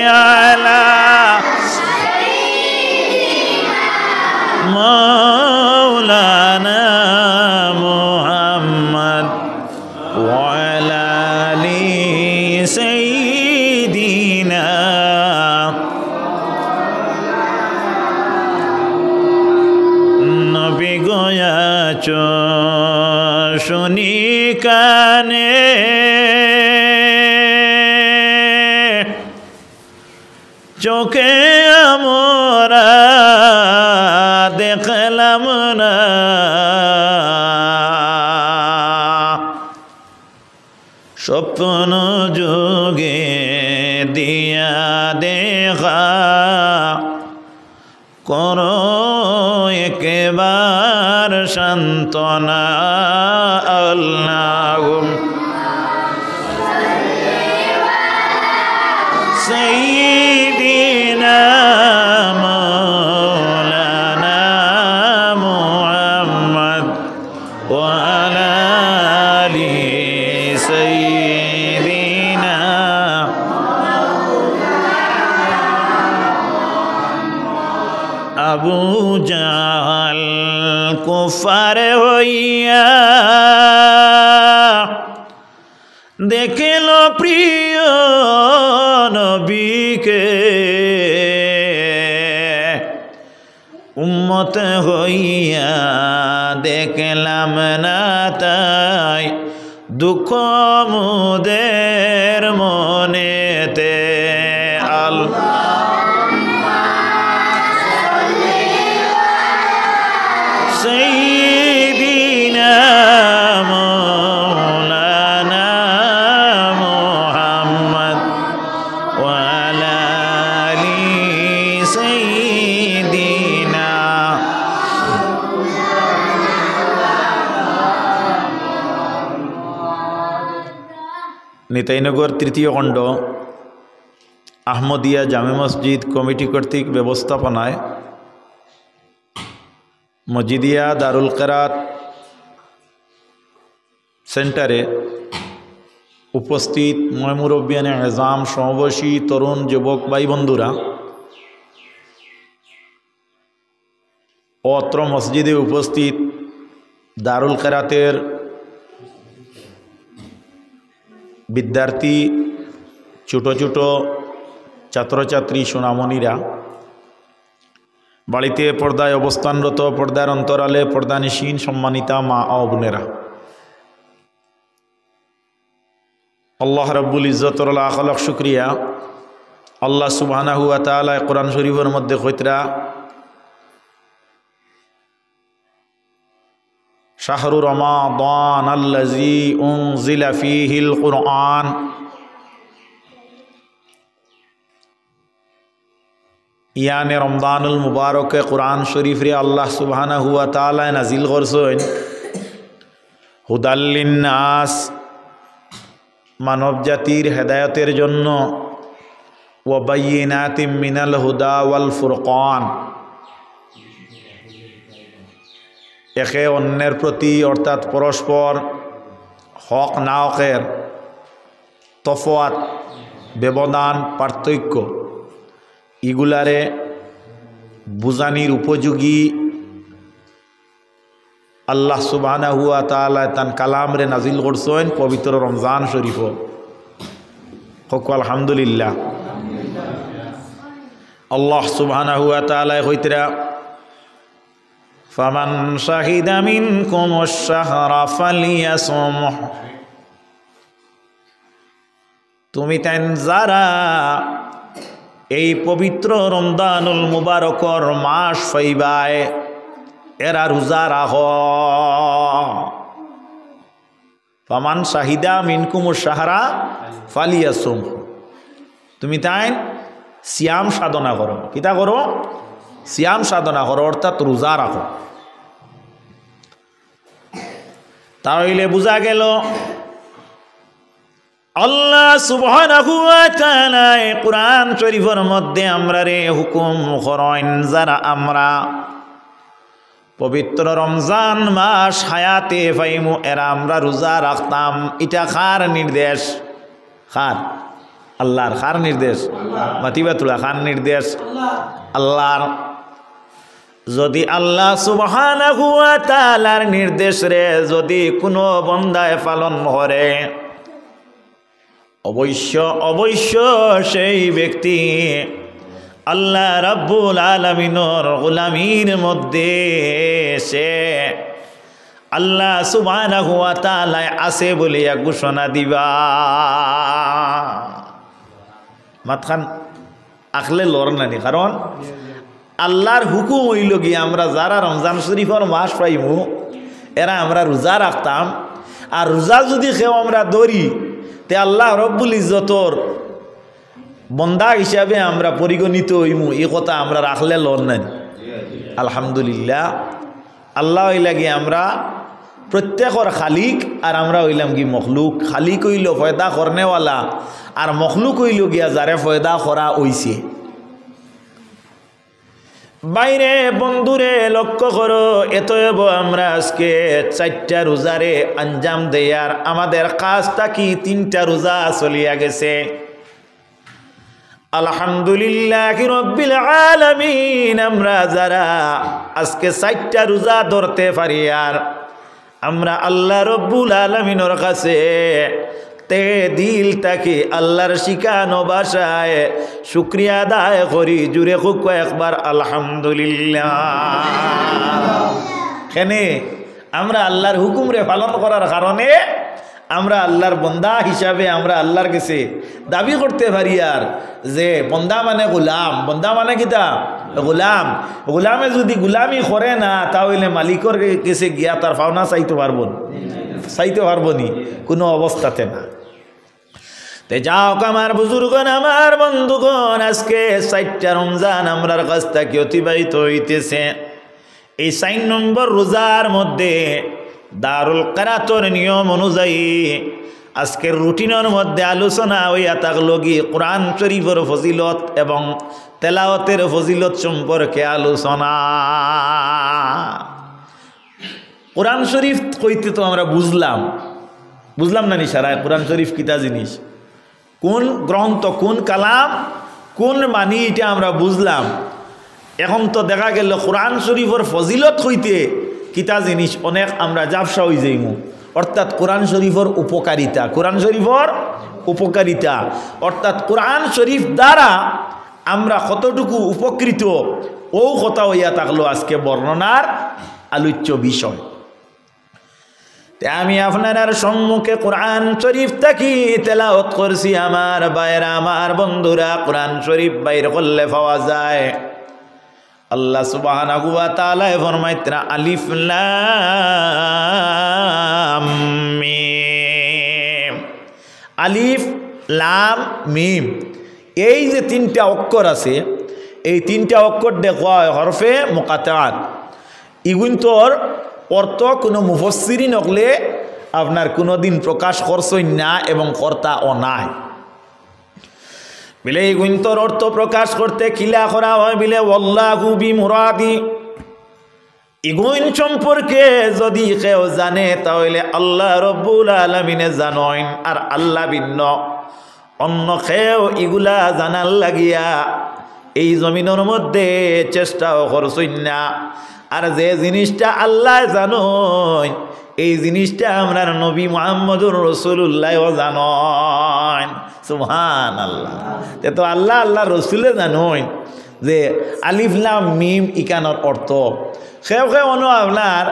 আলা মাওলানা মুহাম্মদ ওয়া আলা আলি সাইয়্যিদিনা নবী গয়াছ শুনি কানে চোখে আমরা দেখলাম না স্বপ্ন যোগে দিয়া দেখা করো একবার সান্ত্বনা আল্লাহুম্মা সাইয়্যিদিনা মাওলানা মুহাম্মদ ওয়া আলা আলি সাইয়্যিদিনা আবু জাহল কুফার হইয়া দেখিল প্রিয় নবীকে উম্মত হইয়া দেখলাম না তাই দুঃখ মুদের মনেতে আল্লাহ সাইয়্যিদিনা মাওলানা মুহাম্মদ ওয়া আলা আলি সাইয়্যিদিনা নিতাইনগর তৃতীয় খণ্ড আহমদিয়া জামে মসজিদ কমিটি কর্তৃক ব্যবস্থাপনায় মজিদিয়া দারুল কেরাত সেন্টারে উপস্থিত মুরব্বিয়ানে এজাম সমবয়সী তরুণ যুবক ভাই বন্ধুরা অত্র মসজিদে উপস্থিত দারুল কেরাতের বিদ্যার্থী ছোট ছোট ছাত্রছাত্রী সোনামণিরা বাড়িতে পর্দায় অবস্থানরত পর্দার অন্তরালে পর্দানিসীন সম্মানিতা মা ও বোনেরা আল্লাহ রাব্বুল ইজ্জতের লাখ লাখ শুকরিয়া আল্লাহ সুবহানাহু ওয়া তাআলা কোরআন শরীফের মধ্যে কইতরা শাহরু রমাদান আল্লাযী উনজিলা ফীহিল কুরআন ইয়ানে রমদানুল মুবারকে কুরআন শরীফ রে আল্লাহ সুবহানাহু ওয়া তাআলা নাজিল করছেন হুদাল লিন্নাস মানব জাতির হেদায়েতের জন্য ওয়া বাইয়িনাতিম মিনাল হুদা ওয়াল ফুরকান একে অন্যের প্রতি অর্থাৎ পরস্পর হক না হকের তফাৎ ব্যবধান পার্থক্য ইগুলারে বুঝানির উপযোগী আল্লাহ সুবহানাহু ওয়া তাআলা তান কালাম রে নাজিল করছেন পবিত্র রমজান শরীফ হক আলহামদুলিল্লাহ আল্লাহ সুবহানাহু ওয়া তাআলা কইতরা ফামান শাহিদা মিনকুমুশ শাহরা ফালিয়াসুমহ তুমি তাই যারা এই পবিত্র রমজানুল মুবারকর মাস পাইবায় এরা রোজা রাখ ফামান শাহিদা মিনকুমুশ শাহরা ফালিয়াসুম তুমি তাই সিয়াম সাধনা করো কিতা করো সিয়াম সাধনা করো অর্থাৎ রোজা রাখো তাহলে বোঝা গেল আল্লাহ সুবহানাহু ওয়া তাআলা কুরআন শরীফের মধ্যে আমরা রে হুকুম করেন যারা আমরা পবিত্র রমজান মাস হায়াতে পাইমু এরা আমরা রোজা রাখতাম এটা কার নির্দেশ কার আল্লাহর কার নির্দেশ? মাতিবাতুল্লাহ কার নির্দেশ? আল্লাহর। যদি আল্লাহ সুবহানাহু ওয়া তাআলার নির্দেশ রে যদি কোনো বান্দায় পালন করে, অবশ্য অবশ্য সেই ব্যক্তি আল্লাহ রাব্বুল আলামিনের গোলামির মধ্যে সে আল্লাহ সুবহানাহু ওয়া তাআলা আছে বলিয়া ঘোষণা দিবা। মাতখান আখলে লড় নানি, কারণ আল্লাহর হুকুম হইল গিয়ে আমরা যারা রমজান শরীফের মাস পাইমু এরা আমরা রোজা রাখতাম, আর রোজা যদি কেউ আমরা ধরি তে আল্লাহ রব্বুল ইজ্জতর বন্দা হিসাবে আমরা পরিগণিত হইমু, এই কথা আমরা রাখলে লড় নানি। আলহামদুলিল্লাহ, আল্লাহ হইলা গিয়ে আমরা প্রত্যেকর খালিক, আর আমরা হইলাম কি মখলুক। খালিক হইল ফয়দা করনেওয়ালা, আর মখলুক হইল গিয়া যারে ফয়দা করা হইছে। বাইরে বন্ধুরে লক্ষ্য করো, এতএব আমরা আজকে 4টা রোজারে আঞ্জাম দেয়ার আমাদের কাজটা কি 3টা রোজা চলিয়া গেছে। আলহামদুলিল্লাহি রাব্বিল আলামিন, আমরা যারা আজকে 4টা রোজা ধরতে পারি আর আমরা আল্লাহ রব্বুল আলামিনের কাছে তে দিল তাকে আল্লাহর শিখানো ভাষায় শুকরিয়া আদায় করি। জুড়ে খুব কয়েকবার আলহামদুলিল্লাহ। কেনে আমরা আল্লাহর হুকুমরে পালন করার কারণে আমরা আল্লাহর বন্দা হিসাবে আমরা আল্লাহর কাছে দাবি করতে পারি আর যে বন্দা মানে গোলাম। বন্দা মানে কিতা? গোলাম। গোলামে যদি গোলামি করে না তাহলে মালিকের কাছে গিয়া তার পাওনা চাইতে পারব নি কোনো অবস্থাতে না। তে যাও আমার বুজুর্গণ, আমার বন্ধুগণ, আজকে 4টা রমজান আমরার কাছ থেকে অতিবাহিত হইতেছে। এই 4 নম্বর রোজার মধ্যে দারুল কিরাতর নিয়ম অনুযায়ী আজকের রুটিনের মধ্যে আলোচনা হইয়া থাকলো কি কোরআন শরীফের ফজিলত এবং তেলাওয়াতের ফজিলত সম্পর্কে আলোচনা। কোরআন শরীফ কইতে তো আমরা বুঝলাম না নিশারায় কোরআন শরীফ কিতা জিনিস, কোন গ্রন্থ, কোন কালাম, কোন মানি, এটা আমরা বুঝলাম। এখন তো দেখা গেল কোরআন শরীফের ফজিলত হইতে কিতা জিনিস অনেক আমরা জাফসা হয়ে যাইমু। অর্থাৎ কোরআন শরীফের উপকারিতা, কোরআন শরীফের উপকারিতা অর্থাৎ কোরআন শরীফ দ্বারা আমরা কতটুকু উপকৃত ও কথা হইয়া থাকলো আজকে বর্ণনার আলোচ্য বিষয়। আমি আপনার সম্মুখে কোরআন শরীফ থাকি তেলাওয়াত করছি। আমার ভাইরা, আমার বন্ধুরা, কোরআন শরীফ বাইর করলে পাওয়া যায় আল্লাহ সুবহানাহু ওয়া তাআলা ফরমাইতরা আলিফ লাম মিম। আলিফ লাম মিম, এই যে 3টা অক্ষর আছে, এই 3টা অক্ষর দেখা হয় হরফে মুকাত্তাআত। ইগুন্তর অর্থ কোনো মুফাসসিরিন হকলে আপনার কোনো দিন প্রকাশ করছই না এবং কর্তা ও নাই বিলে ইগুন্তর অর্থ প্রকাশ করতে কিলা করা হয় বিলে ওয়াল্লাহু বিমুরাদি। ইগুন সম্পর্কে যদি কেউ জানে তাহলে আল্লাহ রব্বুল আলামিনে জানেন, আর আল্লাহ ভিন্ন অন্য কেউ এগুলা জানার লাগিয়া এই জমিনের মধ্যে চেষ্টাও করছই না। আর যে জিনিসটা আল্লাহ জানেন এই জিনিসটা আমরা নবী মুহাম্মদুর রাসূলুল্লাহ জানেন। সুবহানাল্লাহ। তো আল্লাহ আল্লাহ রসুলে জানেন যে আলিফ লাম মিম ইকানোর অর্থ। সেও অনু আপনার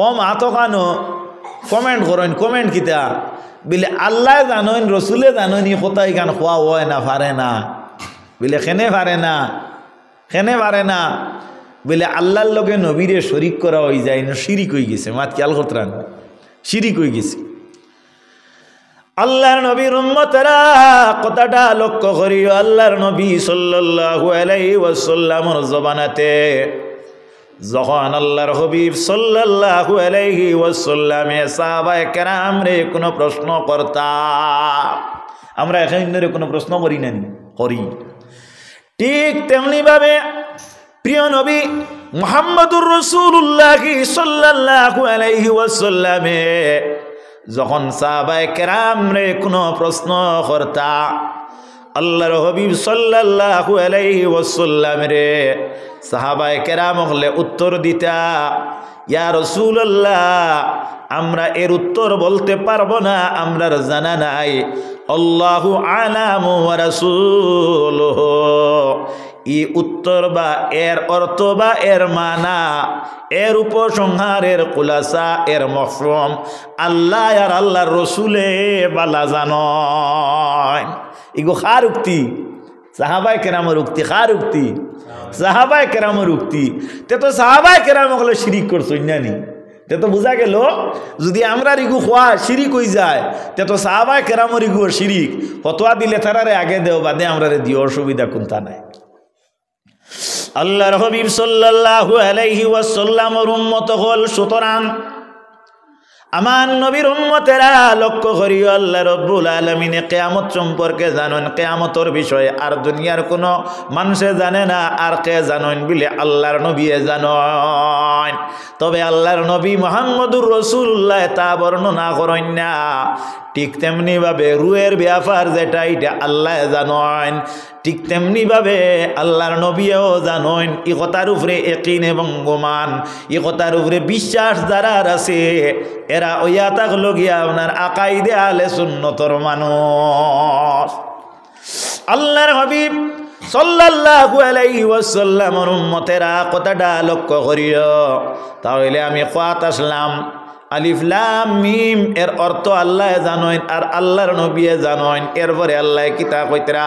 ও মাতো কানো কমেন্ট করেন, কমেন্ট কিতা বিলে আল্লাহ জানেন রসুলে জানেন ই কথা ইকান খোয়া হয় না, পারে না বিলে খেনে পারে না বলে আল্লাহর লগে নবীরে শরিক করা হয়ে যায় না, শিরিক হয়ে গেছে। মাত খেয়াল করতেন, শিরিক হয়ে গেছে। আল্লাহর নবীর উম্মতেরা কথাটা লক্ষ্য করিও। আল্লাহর নবী সাল্লাল্লাহু আলাইহি ওয়াসাল্লামের জবানাতে যখন আল্লাহর হাবিব সাল্লাল্লাহু আলাইহি ওয়াসাল্লামে সাহাবায়ে কেরাম রে কোনো প্রশ্ন করতা, আমরা এখানে কোনো প্রশ্ন করি না, করি ঠিক তেমনি ভাবে প্রিয় নবী মুহাম্মদুর রাসূলুল্লাহ সাল্লাল্লাহু আলাইহি ওয়াসাল্লামে যখন সাহাবায়ে কেরাম রে কোনো প্রশ্ন করতা আল্লাহর হাবিব সাল্লাল্লাহু আলাইহি ওয়াসাল্লাম রে সাহাবায়ে কেরাম হলে উত্তর দিতা, ইয়া রাসূলুল্লাহ আমরা এর উত্তর বলতে পারবো না, আমরার জানা নাই। আল্লাহু আলামু ওয়া রাসূলুহু, এই উত্তর বা এর অর্থ বা এর মানা, এর উপসংহারের খুলাসা, এর মফহুম আল্লাহ আর আল্লাহর রসুলে বালা জানেন। ইগো খার উক্তি, সাহাবায়ে কেরামের উক্তি, খার উক্তি, সাহাবায়ে কেরামের উক্তি। তে তো সাহাবায়ে কেরাম হলে শিরিক করছই না নি? তে তো বোঝা গেল যদি আমরা রিগু খোয়া শিরিক হয়ে যায়, তে তো সাহাবায়ে কেরামের রিগু শিরিক। ফতোয়া দিলে তারারে আগে দেও বাদে আমরা রে দিও, অসুবিধা কোনটা নাই। আল্লাহর হাবিব সাল্লাল্লাহু আলাইহি ওয়াসাল্লামের উম্মত হল, সুতরাং আমার নবীর উম্মতেরা লক্ষ্য করিও আল্লাহ রব্বুল আলামিনে কিয়ামত সম্পর্কে জানেন, কিয়ামতের বিষয়ে আর দুনিয়ার কোনো মানুষে জানে না, আর কে জানেন বলে আল্লাহর নবী জানেন। তবে আল্লাহর নবী মুহাম্মদুর রাসূলুল্লাহ তা বর্ণনা করেন না। ঠিক তেমনিভাবে রুহের ব্যাপার যেটা এটা আল্লাহ জানেন, ঠিক তেমনিভাবে আল্লাহর নবীও জানেন। ই কথার উপরে ইয়াকিন এবং গুমান, ই কথার উপরে বিশ্বাস যারা আছে এরা ওয়া থাকলো গিয়া আপনার আকাইদে আহলে সুন্নতর মানুষ। আল্লাহর হাবিব সাল্লাল্লাহু আলাইহি ওয়াসাল্লামের উম্মতেরা কথাটা লক্ষ্য করিও। তাহলে আমি কোয়াত আসলাম আলিফ লাম মিম এর অর্থ আল্লাহ জানেন আর আল্লাহর নবী জানেন। এরপরে আল্লাহ কিতাব কইতরা,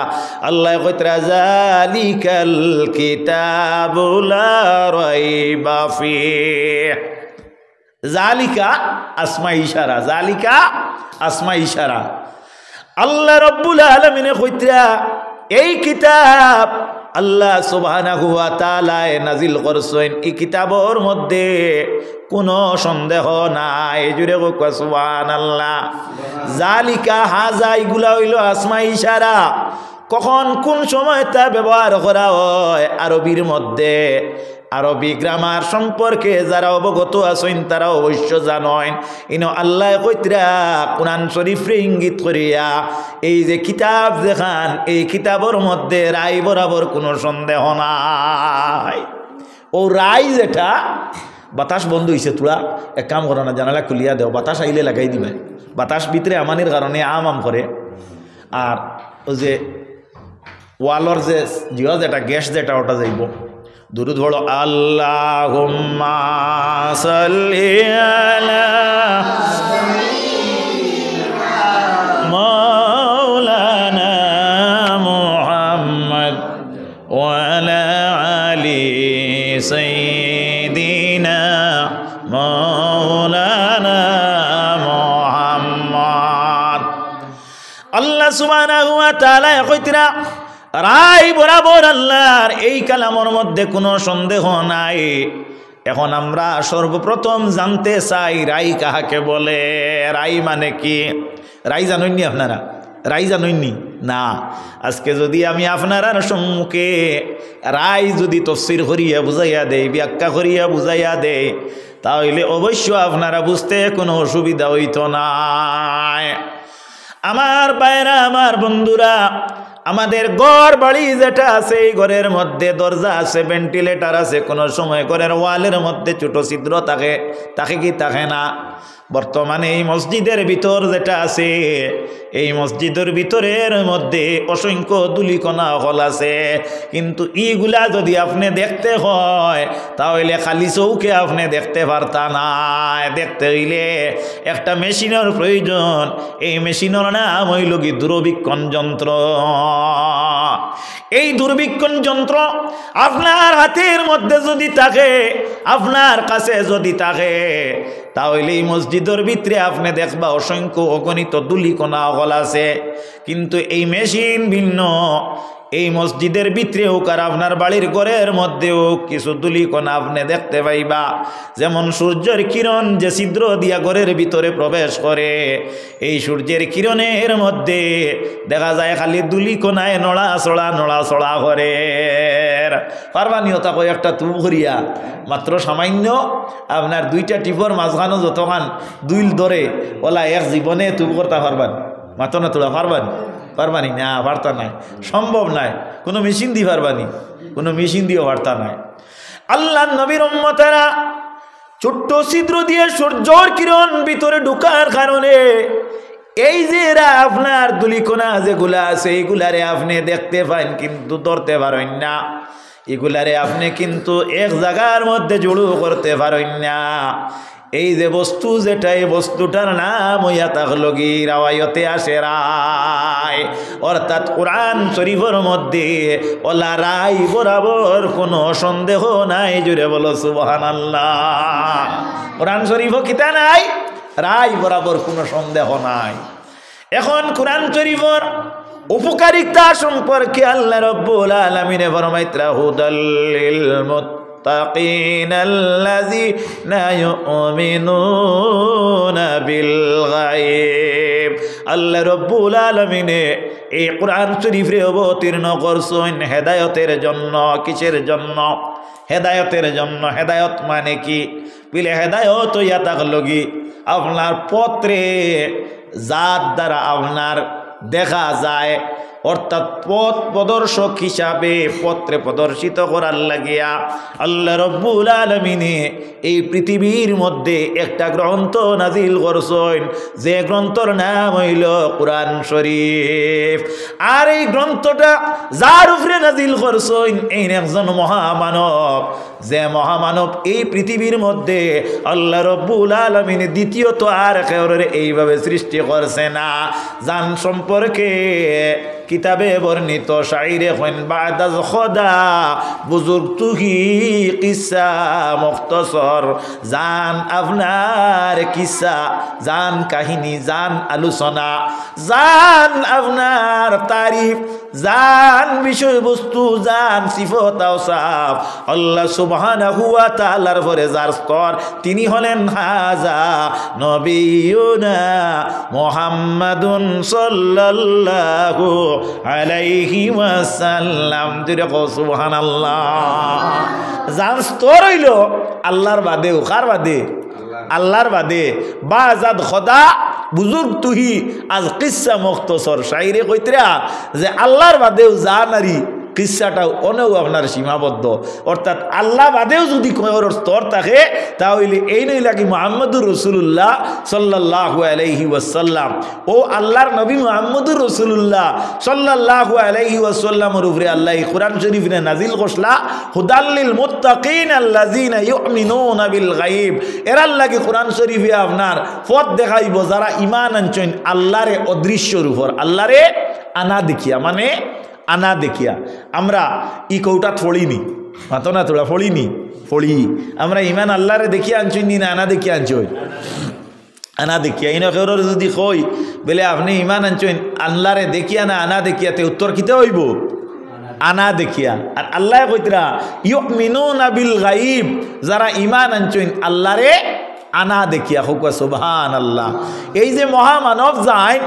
আল্লাহ কইতরা জালিকাল কিতাবু লা রাইবা ফিহি। জালিকা আসমা ইশারা, জালিকা আসমা ইশারা। আল্লাহ রব্বুল আলামিনে কইতরা এই কিতাব আল্লাহ সুবহানাহু ওয়া তাআলা নাজিল করছেন, এই কিতাবের মধ্যে কোনো সন্দেহ নাই। জুড়ে গো সুবহানাল্লাহ। জালিকা হাজা এগুলা হইল আসমা ইশারা। কখন কোন সময় তা ব্যবহার করা হয় আরবির মধ্যে, আরবি গ্রামার সম্পর্কে যারা অবগত আছেন তারা অবশ্য জানেন। ইনো আল্লাহ কইতরা কোরআন শরীফে ইঙ্গিত করিয়া এই যে কিতাব দেখান, এই কিতাবের মধ্যে রায় বরাবর কোনো সন্দেহ নাই। ও রায় যেটা বাতাস বন্ধ হয়েছে, তোরা এক কাম করো না, জানালা খুলিয়া দেও, বাতাস আইলে লাগাই দিবে। বাতাস ভিতরে আমানের কারণে আম করে। আর ও যে ওয়ালর যে জিও যেটা গ্যাস যেটা ওটা যাইব দুরুদ পড়ো, আল্লাহুম্মা সাল্লি আলা মাওলানা মুহাম্মদ ওয়া আলা আলি সাইয়্যিদিনা মাওলানা মুহাম্মদ। আল্লাহ সুবহানাহু ওয়া তাআলা কইতরা রাই বরাবর আল্লাহর এই কালামের মধ্যে কোনো সন্দেহ নাই। এখন আমরা সর্বপ্রথম জানতে চাই রাই কাহাকে বলে, রাই মানে কি? রাই জানেননি আপনারা? রাই জানেননি না? আজকে যদি আমি আপনার সম্মুখে রাই যদি তফসির করিয়া বুঝাইয়া দেই, ব্যাখ্যা করিয়া বুঝাইয়া দেই, তাহলে অবশ্য আপনারা বুঝতে কোনো অসুবিধা হইত না। আমার ভাইরা, আমার বন্ধুরা, আমাদের ঘর বাড়ি যেটা আছে এই ঘরের মধ্যে দরজা আছে, ভেন্টিলেটার আছে, কোনো সময় ঘরের ওয়ালের মধ্যে ছোট ছিদ্র থাকে, থাকে কি থাকে না? বর্তমানে এই মসজিদের ভিতর যেটা আছে এই মসজিদের ভিতরের মধ্যে অসংখ্য ধূলিকণা হল আছে, কিন্তু এইগুলা যদি আপনি দেখতে হয় তাহলে খালি চৌকে আপনি দেখতে পারতা না। দেখতে হইলে একটা মেশিনের প্রয়োজন। এই মেশিনের নাম হইল কি দূরবীক্ষণ যন্ত্র। এই দূরবীক্ষণ যন্ত্র আপনার হাতের মধ্যে যদি থাকে, আপনার কাছে যদি থাকে, তাহলে এই মসজিদের ভিতরে আপনি দেখবা অসংখ্য অগণিত ধূলিকণা হল আছে। কিন্তু এই মেশিন ভিন্ন, এই মসজিদের ভিতরে হোক আর আপনার বাড়ির ঘরের মধ্যেও কিছু ধূলিকণা আপনি দেখতে পাইবা। যেমন সূর্যের কিরণ যে ছিদ্র দিয়া ঘরের ভিতরে প্রবেশ করে, এই সূর্যের কিরণের মধ্যে দেখা যায় খালি ধূলিকণায় নড়াচড়া করে। পারবানিয়তা কয় একটা তু করিয়া মাত্র সামান্য আপনার দুইটা টিপর মাঝখানো যতখান দুইল ধরে ওলা এক জীবনে তু করতে পারবান, মাত্র না তোলা পারবানি না, বার্তা নাই, সম্ভব নাই। কোনো মেশিন দিয়ে পারবানি, কোনো মেশিন দিয়েও বার্তা নাই। আল্লাহ নবীর উম্মতেরা ছোট্ট ছিদ্র দিয়ে সূর্যের কিরণ ভিতরে ঢুকার কারণে এই যে এরা আপনার ধূলিকণা যেগুলা আছে এইগুলারে আপনি দেখতে পান কিন্তু ধরতে পারেন না, এগুলারে আপনি কিন্তু এক জায়গার মধ্যে জড়ো করতে পারেন না। এই যে বস্তু যেটা, এই বস্তুটার নাম হইয়া থাকলো কি রাওয়ায়তে আসে রায়, অর্থাৎ কোরআন শরীফের মধ্যে ওলা রায় বরাবর কোনো সন্দেহ নাই। জুড়ে বলো সুবহানাল্লাহ। কোরআন শরীফও কিতা নাই, রায় বরাবর কোনো সন্দেহ নাই। এখন কোরআন শরীফের উপকারিতা সম্পর্কে আল্লাহ রাব্বুল আলামিন ফরমাইতরা হুদাল লিল মুত্তাকিনাল্লাযীনা ইউমিনুনা বিল গায়ব। আল্লাহ রাব্বুল আলামিন এই কোরআন শরীফে অবতীর্ণ করছেন হেদায়েতের জন্য। কিসের জন্য? হেদায়েতের জন্য। হেদায়েত মানে কি? বলে হেদায়েত হইয়া থাকলো কি আপনার পত্রে যার দ্বারা আপনার দেখা যায়, অর্থাৎ পথ প্রদর্শক হিসাবে পত্রে প্রদর্শিত করার লাগিয়া আল্লাহ রাব্বুল আলামিন এই পৃথিবীর মধ্যে একটা গ্রন্থ নাজিল করছেন, যে গ্রন্থর নাম হইল কোরআন শরীফ। আর এই গ্রন্থটা যার উপরে নাজিল করছেন এই একজন মহামানব, যে মহামানব এই পৃথিবীর মধ্যে আল্লাহ রাব্বুল আলামিন দ্বিতীয়ত আর কাউরে এইভাবে সৃষ্টি করছে না, যান সম্পর্কে কিতাবে বর্ণিত শাইরে হইন বাদাজ খোদা বুজুর্গ তুহি কিসা মুখতসর, জান আপনার কিসা, জান কাহিনী, জান আলোচনা, জান আপনার তারিফ, জান বিষয়বস্তু, জান সিফত আওসাফ আল্লাহ সুবহানাহু ওয়া তাআলার পরে যার স্তর তিনি হলেন হাজা নবিয়ুনা মুহাম্মাদুন সাল্লাল্লাহু আলাইহি ওয়াসাল্লাম। সুবহানাল্লাহ। যার স্তর হইল আল্লাহর বাদেও, কার বাদে? আল্লাহর বাদে। বাজাদ খোদা বুজুর্গ তুহি আজ কিসা মুখতসর। শাইরে কইতরা যে আল্লাহর বাদেও যা নারী কিসাটাও অনেও আপনার সীমাবদ্ধ, অর্থাৎ আল্লাহ বাদেও যদি কোন স্তর থাকে তাহলে এই নইলা কি মুহাম্মদুর রাসূলুল্লাহ সাল্লাল্লাহু আলাইহি ওয়াসাল্লাম ও আল্লাহর নবী মুহাম্মদুর রাসূলুল্লাহ সাল্লাল্লাহু আলাইহি ওয়াসাল্লামের উপরে আল্লাহ কোরআন শরীফে নাজিল করলা হুদাল লিল মুত্তাকিন আল্লাযিনা ইউমিনুনা বিল গায়ব। এর লাগি কোরআন শরীফে আপনার পথ দেখাইব যারা ঈমান আনছেন আল্লাহরে অদৃশ্যর উপর, আল্লাহরে আনা দেখিয়া, মানে আনা দেখিয়া। আমরা ই কৌটা ফড়িনি, মাতো না তোরা ফড়িনি, ফড়ি আমরা ইমান আল্লাহরে দেখিয়া আনছই নি না আনা দেখিয়া আনছই? আনা দেখিয়া। ইন কেউ যদি কই বলে আপনি ইমান আনছেন আল্লাহরে দেখিয়া না আনা দেখিয়া, তে উত্তর কিতে হইব? আনা দেখিয়া। আর আল্লাহ কইতরা ইউমিনুনা বিল গায়ব, যারা ইমান আনছেন আল্লাহরে আনা দেখিয়া। হোক সুবহানাল্লাহ। এই যে মহামানব যায়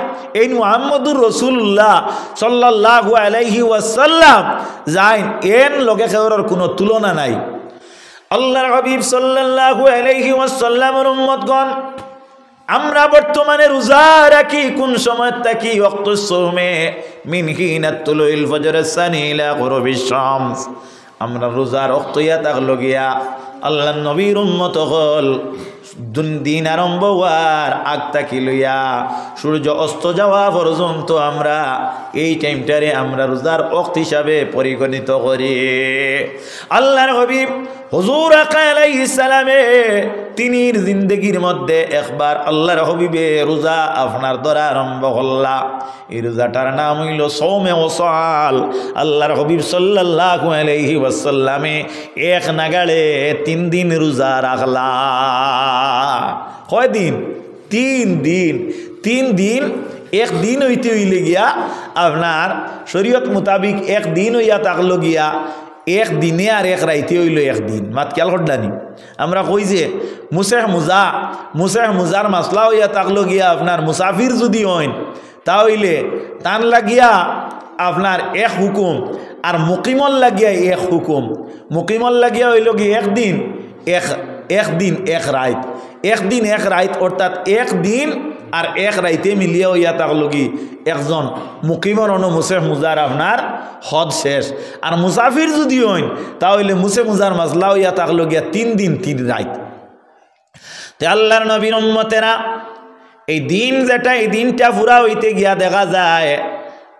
এই মুহাম্মদুর রাসূলুল্লাহ সাল্লাল্লাহু আলাইহি ওয়াসাল্লাম যায়, এর লগে কেউর কোনো তুলনা নাই। আল্লাহর হাবিব সাল্লাল্লাহু আলাইহি ওয়াসাল্লামের উম্মতগণ, আমরা বর্তমানে রোজা রাখি কোন সময় থাকি? ওয়াক্তুস সাওমে মিন হিনাত তুলুল ফজর সানি ইলা গুরুবিশ শামস। আমরা রোজার ওয়াক্ত ইয়া থাকলো গিয়া আল্লাহর নবীর উম্মত হল দিন আরম্ভ হওয়ার আগ থাকি লইয়া সূর্য অস্ত যাওয়া পর্যন্ত আমরা এই টাইমটারে আমরা রোজার ওয়াক্ত হিসাবে পরিগণিত করি। আল্লাহর হাবিব হুজুর আলাইহিস সালামে তিনির জিন্দগির মধ্যে একবার আল্লাহর হাবিবে রোজা আপনার ধরা আরম্ভ করলা। এই রোজাটার নাম হইল সৌমে ওসাল। আল্লাহর হাবিব সাল্লাল্লাহু আলাইহি ওয়াসাল্লামে এক নাগাড়ে 3 দিন রোজা রাখলা। কয় দিন? 3 দিন। 3 দিন একদিন হইতে হইলে গিয়া আপনার শরীয়ত মোতাবিক একদিন হইয়া থাকলো গিয়া এক দিনে আর এক রাইতে হইল একদিন। মাত খেয়াল করলানি আমরা কই যে মুসেহ মুজার মাসলা হইয়া থাকলো গিয়া আপনার মুসাফির যদি হইন তাহলে তান লাগিয়া আপনার এক হুকুম আর মুকিমল লাগিয়া এক হুকুম। মুকিমল লাগিয়া হইল গিয়ে একদিন এক রাইত, একদিন এক রাইত অর্থাৎ একদিন আর এক রাইতে মিলিয়া হইয়া থাকলো কি একজন মুকিমর মুসেহ মুজার আপনার হদ শেষ। আর মুসাফির যদি হইন তাহলে মুজার মাজলা হইয়া থাকলো গিয়া 3 দিন 3 রাইত। তে আল্লাহর নবীর উম্মতেরা এই দিন যেটা এই দিনটা পুরা হইতে গিয়া দেখা যায়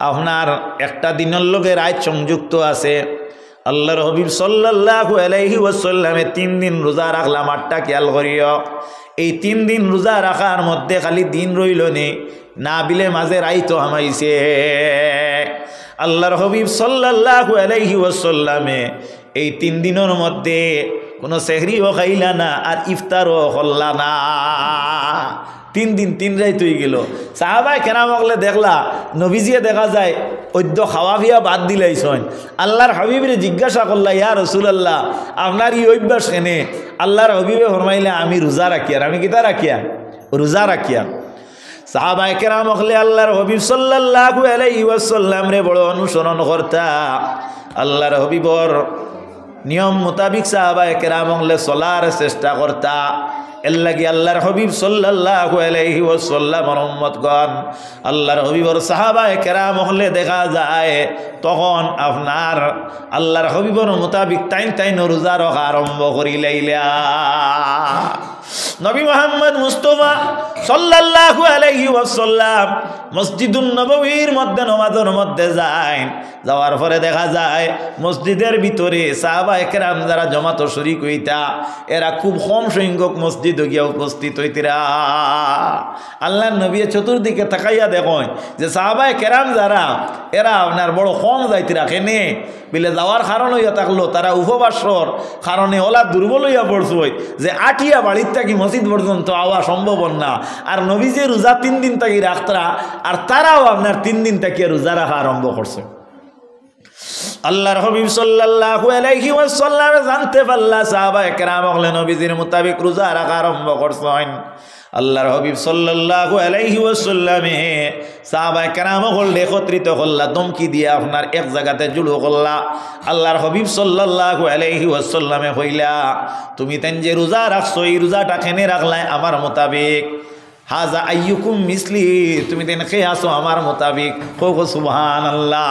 আপনার একটা দিনের লগে রাত সংযুক্ত আছে। আল্লাহর হাবিব সাল্লাল্লাহু আলাইহি ওয়াসাল্লামে 3 দিন রোজা রাখলাম। আটটা খেয়াল করিও, এই 3 দিন রোজা রাখার মধ্যে খালি দিন রইল না বিলে মাঝে রাইতো হামাইছে। আল্লাহর হাবিব সাল্লাল্লাহু আলাইহি ওয়াসাল্লামে এই 3 দিনের মধ্যে কোনো সেহরিও খাইলা না আর ইফতারও করলা না। 3 দিন 3 রাইত হয়ে গেল। সাহাবায়ে কেরাম বলে দেখলা নবীজিয়ে দেখা যায় অদ্য খাওয়া পিয়া বাদ দিলাইছেন। আল্লাহর হাবিবরে জিজ্ঞাসা করলা ইয়া রাসূলুল্লাহ আপনার এই অভ্যাস কেনে? আল্লাহর হাবিবে ফরমাইলে আমি রোজা রাখিয়ার। আমি কিতা রাখিয়া? রোজা রাখিয়ার। সাহাবায়ে কেরাম বলে আল্লাহর হাবিব সাল্লাল্লাহু আলাইহি ওয়াসাল্লাম রে বড় অনুসরণ করতা। আল্লাহর হাবিবর নিয়ম মোতাবিক সাহাবায়ে কেরাম বলে চলার চেষ্টা করতা। এর লাগি আল্লাহর হাবিব সাল্লাল্লাহু আলাইহি ওয়াসাল্লামের উম্মতগণ আল্লাহর হাবিবর সাহাবায়ে কেরাম হলে দেখা যায় তখন আপনার আল্লাহর হাবিবর মোতাবিক তাইন রোজা রাখা আরম্ভ করিলাইলা। নবী মুহাম্মদ মুস্তাফা সাল্লাল্লাহু আলাইহি ওয়াসাল্লাম মসজিদুন নববীর মধ্যে নামাজের মধ্যে যায়। যাওয়ার পরে দেখা যায় মসজিদের ভিতরে সাহাবায়ে কেরাম যারা জমাত শরীক হইতা এরা খুব কম সংখ্যক মসজিদে গিয়া উপস্থিত হইতিরা। আল্লাহর নবী চতুর্দিকে তাকাইয়া দেখেন যে সাহাবায়ে কেরাম যারা এরা আপনার বড় কম যাইতিরা। কেনে বিলে যাওয়ার কারণ হইয়া থাকলো তারা উপবাসর কারণে ওলা দুর্বল হইয়া পড়ছে যে আটিয়া বাড়ির থাকি মসজিদ পর্যন্ত আওয়া সম্ভব না। আর নবী যে রোজা 3 দিন থাকি রাখতরা আর তারাও আপনার 3 দিন থাকি রোজা রাখা আরম্ভ করছে। আল্লাহর হাবিব সাল্লাল্লাহু আলাইহি ওয়াসাল্লাম জানতে পারলা সাহাবায়ে কেরাম বলে নবীজির মোতাবেক রোজা রাখা আরম্ভ করছেন। আল্লাহর হাবিব সাল্লাল্লাহু আলাইহি ওয়াসাল্লামে সাহাবায়ে কেরাম হলে একত্রিত করলা, দমকি দিয়া আপনার এক জায়গাতে জুড়ো করলা। আল্লাহর হাবিব সাল্লাল্লাহু আলাইহি ওয়াসাল্লামে কইলা তুমি তেন যে রোজা রাখছো এই রোজাটা কেনে রাখলাই আমার মোতাবেক? হাজা আইয়ুকুম মিসলি, তুমি তেন খেয়ে আসো আমার মোতাবিক। কো সুবহানাল্লাহ।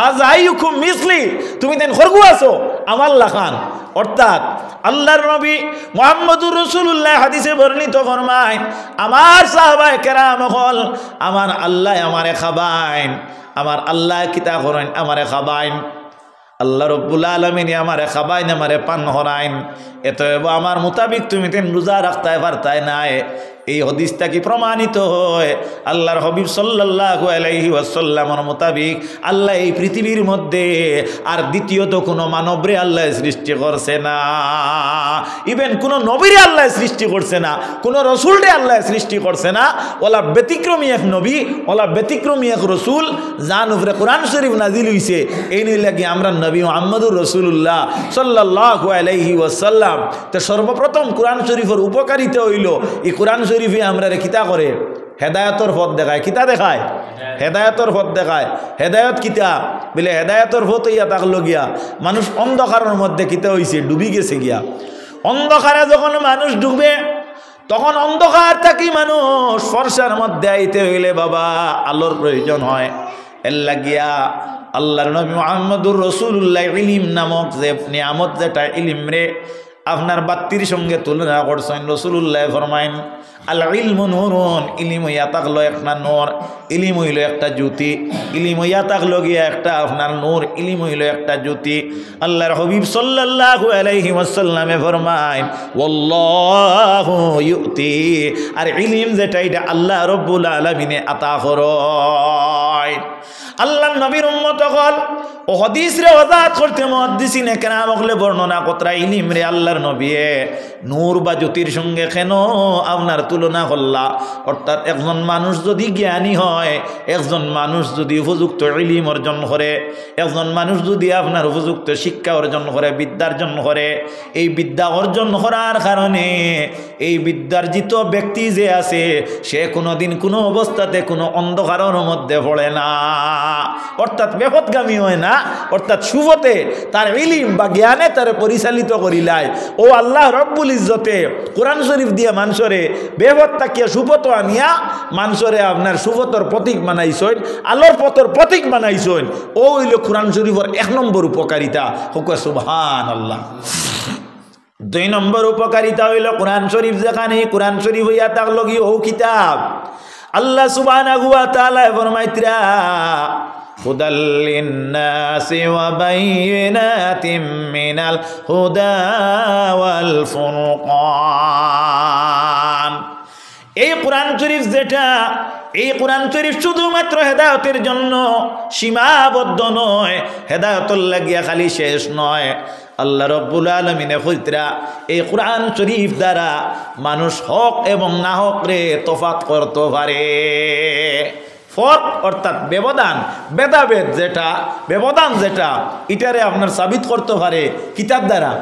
হাজা আইয়ুকুম মিসলি, তুমি তেন খরগু আসো আমার লাখান। অর্থাৎ আল্লাহর নবী মুহাম্মদুর রাসূলুল্লাহ হাদিসে বর্ণিত ফরমায় আমার সাহাবায়ে কেরাম হল আমার আল্লাহ আমারে খাবাইন, আমার আল্লাহ কিতা করেন আমারে খাবাইন। আল্লাহ রব্বুল আলামিন আমারে খাবাইন আমারে পান হরাইন। এতএব আমার মোতাবিক তুমি তেন রোজা রাখতে পারতাই নাই। এই হাদিসটা কি প্রমাণিত হয় আল্লাহর হাবিব সাল্লাল্লাহু আলাইহি ওয়াসাল্লামের মোতাবিক আল্লাহ এই পৃথিবীর মধ্যে আর দ্বিতীয়ত কোনো মানবরে আল্লাহ সৃষ্টি করছে না। ইভেন কোনো নবীরে আল্লাহ সৃষ্টি করছে না, কোনো রসুলরে আল্লাহ সৃষ্টি করছে না। ওলা ব্যতিক্রমী এক নবী, ওলা ব্যতিক্রমী এক রসুল যার উপরে কোরআন শরীফ নাজিল হইছে। এই নিয়ে লাগি আমরা নবী মুহাম্মদুর রাসূলুল্লাহ সাল্লাল্লাহু আলাইহি ওয়াসাল্লাম তো সর্বপ্রথম কোরআন শরীফের উপকারিতা হইল এই কোরআন শরীফে আমরা কিতা করে হেদায়তর পথ দেখায়। কিতা দেখায়? হেদায়তর পথ দেখায়। হেদায়ত কিতা বলে হেদায়তর পথ ইয়া থাকলো গিয়া মানুষ অন্ধকারের মধ্যে কিতা হইছে ডুবি গেছে গিয়া। অন্ধকারে যখন মানুষ ডুবে তখন অন্ধকার থাকি মানুষ ফর্সার মধ্যে আইতে হইলে বাবা আলোর প্রয়োজন হয়। এর লাগিয়া আল্লাহর নবী মুহাম্মদুর রাসূলুল্লাহ ইলম নামক যে নিয়ামত যেটা ইলম রে আপনার বাত্তির সঙ্গে তুলনা করছেন। রাসূলুল্লাহ ফরমাইন আল ইলমু নূরুন, ইলম হইয়া থাকলো একটা নূর, ইলম হইল একটা জ্যোতি। ইলম হইয়া থাকলো গিয়া একটা আপনার নূর, ইলম হইল একটা জ্যোতি। আল্লাহর হাবিব সাল্লাল্লাহু আলাইহি ওয়াসাল্লামে ফরমাইন ওয়াল্লাহু ইউতি, আর ইলম যেটা এটা আল্লাহ রাব্বুল আলামিনে আতা করেন। আল্লাহর নবীর উম্মত হল ও হাদিস রে ওয়াজাত করতে মুহাদ্দিসিনে কেরাম হলে বর্ণনা কতরা ইলম রে আল্লাহর নবীয়ে নূর বা জ্যোতির সঙ্গে কেন আপনার তুলনা করলা অর্থাৎ একজন মানুষ যদি জ্ঞানী হয় একজন মানুষ যদি উপযুক্ত ইলম অর্জন করে একজন মানুষ যদি আপনার উপযুক্ত শিক্ষা অর্জন করে বিদ্যা অর্জন করে এই বিদ্যা অর্জন করার কারণে এই বিদ্যার্জিত ব্যক্তি যে আছে সে কোনোদিন কোনো অবস্থাতে কোনো অন্ধকারের মধ্যে পড়ে না অর্থাৎ বেপথগামী হয় না অর্থাৎ শুভতে তার ইলম বা জ্ঞানে তার পরিচালিত করিলায় ও আল্লাহ রব্বুল ইজ্জতে কোরআন শরীফ দিয়ে মানুষরে বেপথ তাকিয়া শুভত আনিয়া মানুষরে আপনার শুভতর প্রতীক বানাইছেন আলোর পথর প্রতীক বানাইছেন ও হইল কোরআন শরীফের 1 নম্বর উপকারিতা হোক সুবহানাল্লাহ। 2 নম্বর উপকারিতা হইল কোরআন শরীফ যেখানে কোরআন শরীফ হইয়া থাকলো কি ও কিতাব আল্লাহ সুবহানাহু ওয়া তাআলা ফরমাইতরা হুদাল লিন্নাসি ওয়া বাইয়িনাতিম মিনাল হুদা ওয়াল ফুরকান। এই কোরআন শরীফ যেটা এই কোরআন শরীফ শুধুমাত্র হেদায়েতের জন্য সীমাবদ্ধ নয় হেদায়েতর লাগিয়া খালি শেষ নয় আল্লাহ রব্বুল আলামিনে কইতরা এই কোরআন শরীফ দ্বারা মানুষ হক এবং না হক রে তফাৎ করতে পারে। ফরক অর্থাৎ ব্যবধান ভেদাভেদ যেটা ব্যবধান যেটা এটারে আপনার সাবিত করতে পারে কিতাব দ্বারা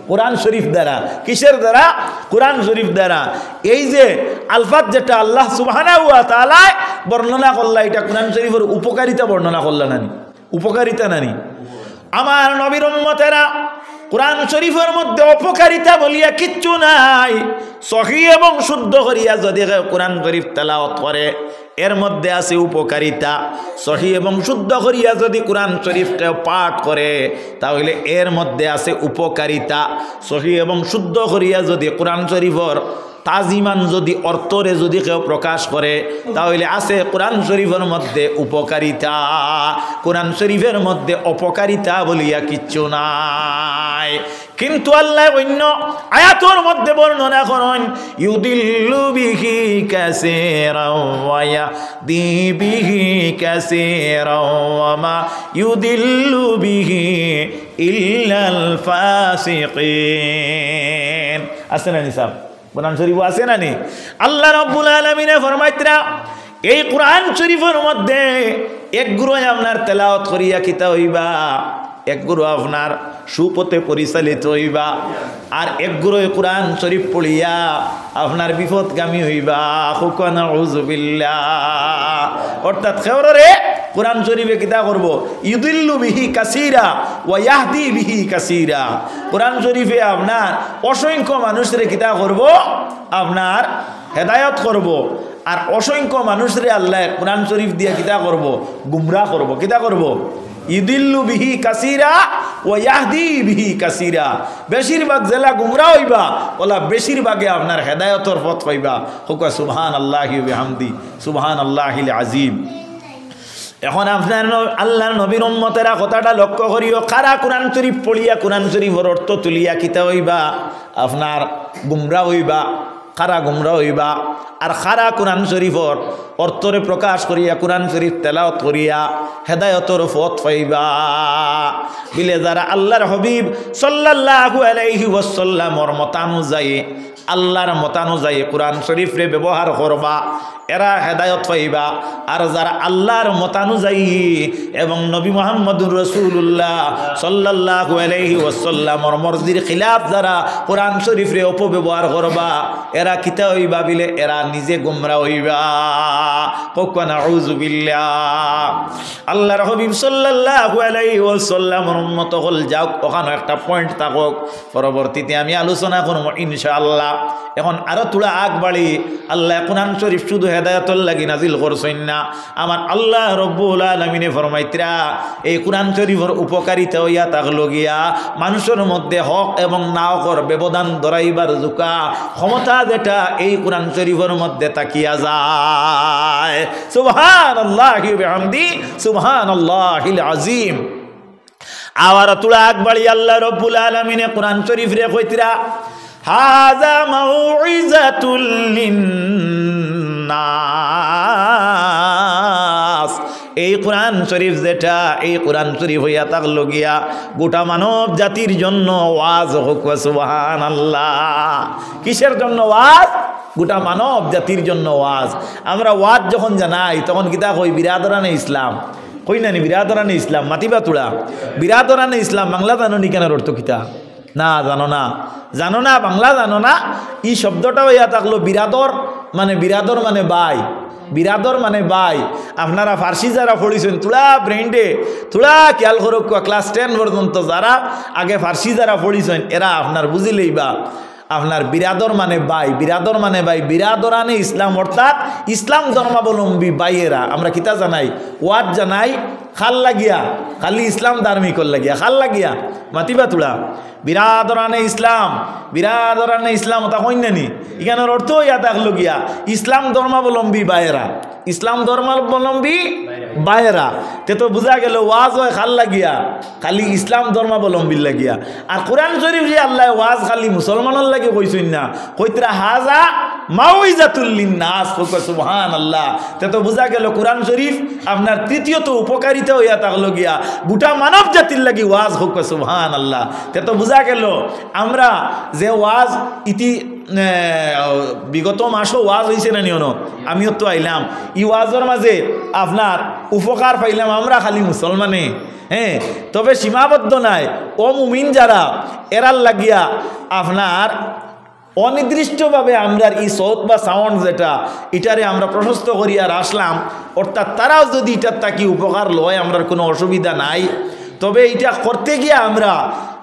কোরআন শরীফ দ্বারা। কিসের দ্বারা? কোরআন শরীফ দ্বারা। এই যে আলফাত যেটা আল্লাহ সুবহানাহু ওয়া তাআলা বর্ণনা করলা এটা কোরআন শরীফের উপকারিতা বর্ণনা করলা নানি উপকারিতা নানি আমার নবীর উম্মতেরা কোরআন শরীফের মধ্যে অপকারিতা বলিয়া কিচ্ছু নাই। সহিহ এবং শুদ্ধ করিয়া যদি কোরআন শরীফ তেলাওয়াত করে এর মধ্যে আছে উপকারিতা। সহিহ এবং শুদ্ধ করিয়া যদি কোরআন শরীফকে পাঠ করে তাহলে এর মধ্যে আছে উপকারিতা। সহিহ এবং শুদ্ধ করিয়া যদি কোরআন শরীফের তাজিমান যদি অর্থরে যদি কেউ প্রকাশ করে তাহলে আছে কোরআন শরীফের মধ্যে উপকারিতা। কোরআন শরীফের মধ্যে অপকারিতা বলিয়া কিচ্ছু নাই। কিন্তু আল্লাহ অন্য আয়াতের মধ্যে বর্ণনা করেন ইউদিল্লু বিহি কাসীরাও ওয়া ইয়াহদি বিহি কাসীরাও ওয়া মা ইউদিল্লু বিহি ইল্লাল ফাসিকিন। আছে না নিসাব কোরআন শরীফ আছে না নি? আল্লাহ রাব্বুল আলামিনে ফরমাইতরা এই কোরআন শরীফের মধ্যে এক গুরু আপনার তেলাওয়াত করিয়া কিতা হইবা এক গুরু আপনার সুপথে পরিচালিত হইবা আর এক গুরু কোরআন শরীফ পড়িয়া আপনার বিপদগামী হইবা। নাউযু বিল্লাহ। অর্থাৎ খেওরে কোরআন শরীফে কিতা করব ইউদিল্লু বিহি কাসীরা ওয়া ইয়াহদি বিহি কাসীরা। কোরআন শরীফে আপনার অসংখ্য মানুষের কিতা করব আপনার হেদায়েত করব আর অসংখ্য মানুষের আল্লাহ কোরআন শরীফ দিয়ে কিতা করব গুমরাহ করব। কিতা করব ইউদিল্লু বিহি কাসীরা ওয়া ইয়াহদি বিহি কাসীরা। বেশিরভাগ জেলা গুমরাহ হইবা ওলা বেশিরভাগে আপনার হেদায়েতের পথ পাইবা। হোক সুবহানাল্লাহি ওয়া বিহামদি সুবহানাল্লাহিল আযীম। এখন আপনার আল্লাহর নবীর উম্মতেরা কথাটা লক্ষ্য করিও কারা কোরআন শরীফ পড়িয়া কোরআন শরীফের অর্থ তুলিয়া কিতা হইবা আপনার গুমরাহ হইবা। কারা গুমরাহ হইবা আর কারা কোরআন শরীফর অর্থরে প্রকাশ করিয়া কোরআন শরীফ তেলাওয়াত করিয়া হেদায়েতের পথ পাইবা। বিলে যারা আল্লাহর হাবিব সাল্লাল্লাহু আলাইহি ওয়াসাল্লামর মতানুযায়ী আল্লাহর মতানুযায়ী কোরআন শরীফ রে ব্যবহার করবা এরা হেদায়েত পাইবা। আর যারা আল্লাহর মতানুযায়ী এবং নবী মুহাম্মদুর রাসূলুল্লাহ সাল্লাল্লাহু আলাইহি ওয়াসাল্লামর মর্জির খিলাফ যারা কোরআন শরীফ রে অপব্যবহার করবা এরা কিতা হইবা বিলে এরা নিজে গুমরাহ হইবা। নাউযু বিল্লাহ। আল্লাহর হাবিব সাল্লাল্লাহু আলাইহি ওয়াসাল্লামর উম্মত হল যাও ওখানে একটা পয়েন্ট থাকক পরবর্তীতে আমি আলোচনা করব ইনশাআল্লাহ। এখন আরো তোলা আগ বাড়ি আল্লাহ কোরআন শরীফ শুধু হেদায়েতের লাগি নাজিল করছেন না আমার আল্লাহ রব্বুল আলামিনে ফরমাইতরা এই কোরআন শরীফের উপকারিতা হইয়া থাকলো গিয়া মানুষের মধ্যে হক এবং না হকের ব্যবধান ধরাইবার জুকা ক্ষমতা যেটা এই কোরআন শরীফের মধ্যে তাকিয়া যায়। সুবহানাল্লাহি ওয়া বিহামদি সুবহানাল্লাহিল আযীম। আবার তুলা আকবাড়ি আল্লাহ রব্বুল আলামিনে কোরআন শরীফ রে কইতরা হাযা মাউইযাতুল লিন্নাস এই কোরআন শরীফ যেটা, এই কোরআন শরীফ হইয়া থাকলো গিয়া গোটা মানব জাতির জন্য ওয়াজ। হোক সুবহানাল্লাহ। কিসের জন্য ওয়াজ? গোটা মানব জাতির জন্য ওয়াজ। আমরা ওয়াজ যখন জানাই তখন কিতা কই? বিরাদরানে ইসলাম কই নানি? বিরাদরানে ইসলাম মাতিবা তুলা। বিরাদরানে ইসলাম বাংলা জানো নি? কেন অর্থ কিতা? না জানো না, জানো না, বাংলা জানো না। এই শব্দটা হইয়া থাকলো বিরাদর মানে ভাই, বিরাদর মানে ভাই। আপনারা ফার্সি যারা পড়িছেন তোরা ব্রেন্ডে তোরা খেয়াল করো, ক্লাস 10 পর্যন্ত যারা আগে ফার্সি যারা পড়িছেন এরা আপনার বুঝিলেই বা আপনার বিরাদর মানে ভাই, বিরাদর মানে ভাই, বিরাদরানে ইসলাম অর্থাৎ ইসলাম ধর্মাবলম্বী ভাইয়েরা। আমরা কিতা জানাই? ওয়াজ জানাই খাল লাগিয়া, খালি ইসলাম ধার্মিকর লাগিয়া খাল লাগিয়া মাতিবা তুলা। বিরাদরানে ইসলাম, বিরাদরানে ইসলাম তা কইনানি এখানের অর্থ ইয়া থাকলো গিয়া ইসলাম ধর্মাবলম্বী ভাইয়েরা, ইসলাম ধর্মাবলম্বী ভাইয়েরা। তে তো বোঝা গেল ওয়াজ হয় খাল লাগিয়া, খালি ইসলাম ধর্মাবলম্বীর লাগিয়া। আর কোরআন শরীফ যে আল্লাহ ওয়াজ খালি মুসলমানের লাগে কইছেন না, কইতরা হাজা মাউইজাতুল লিন্নাস। সুবহানাল্লাহ। তে তো বোঝা গেল কোরআন শরীফ আপনার তৃতীয়ত উপকারিতা হইয়া থাকলো গিয়া গোটা মানব জাতির লাগি ওয়াজ। হোক সুবহানাল্লাহ। তে তো বোঝা গেল আমরা যে ওয়াজ ইতি বিগত মাসও ওয়াজ হয়েছে না নিয়ন, আমিও তো আইলাম ই ওয়াজের মাঝে আপনার উপকার পাইলাম আমরা খালি মুসলমানে। হ্যাঁ, তবে সীমাবদ্ধ নাই, ও মুমিন যারা এরার লাগিয়া আপনার অনির্দিষ্টভাবে আমরা এই সৌত বা সাউন্ড যেটা এটারে আমরা প্রশস্ত করিয়া আসলাম, অর্থাৎ তারাও যদি এটার তাকি উপকার লয় আমরা কোনো অসুবিধা নাই। তবে এটা করতে গিয়া আমরা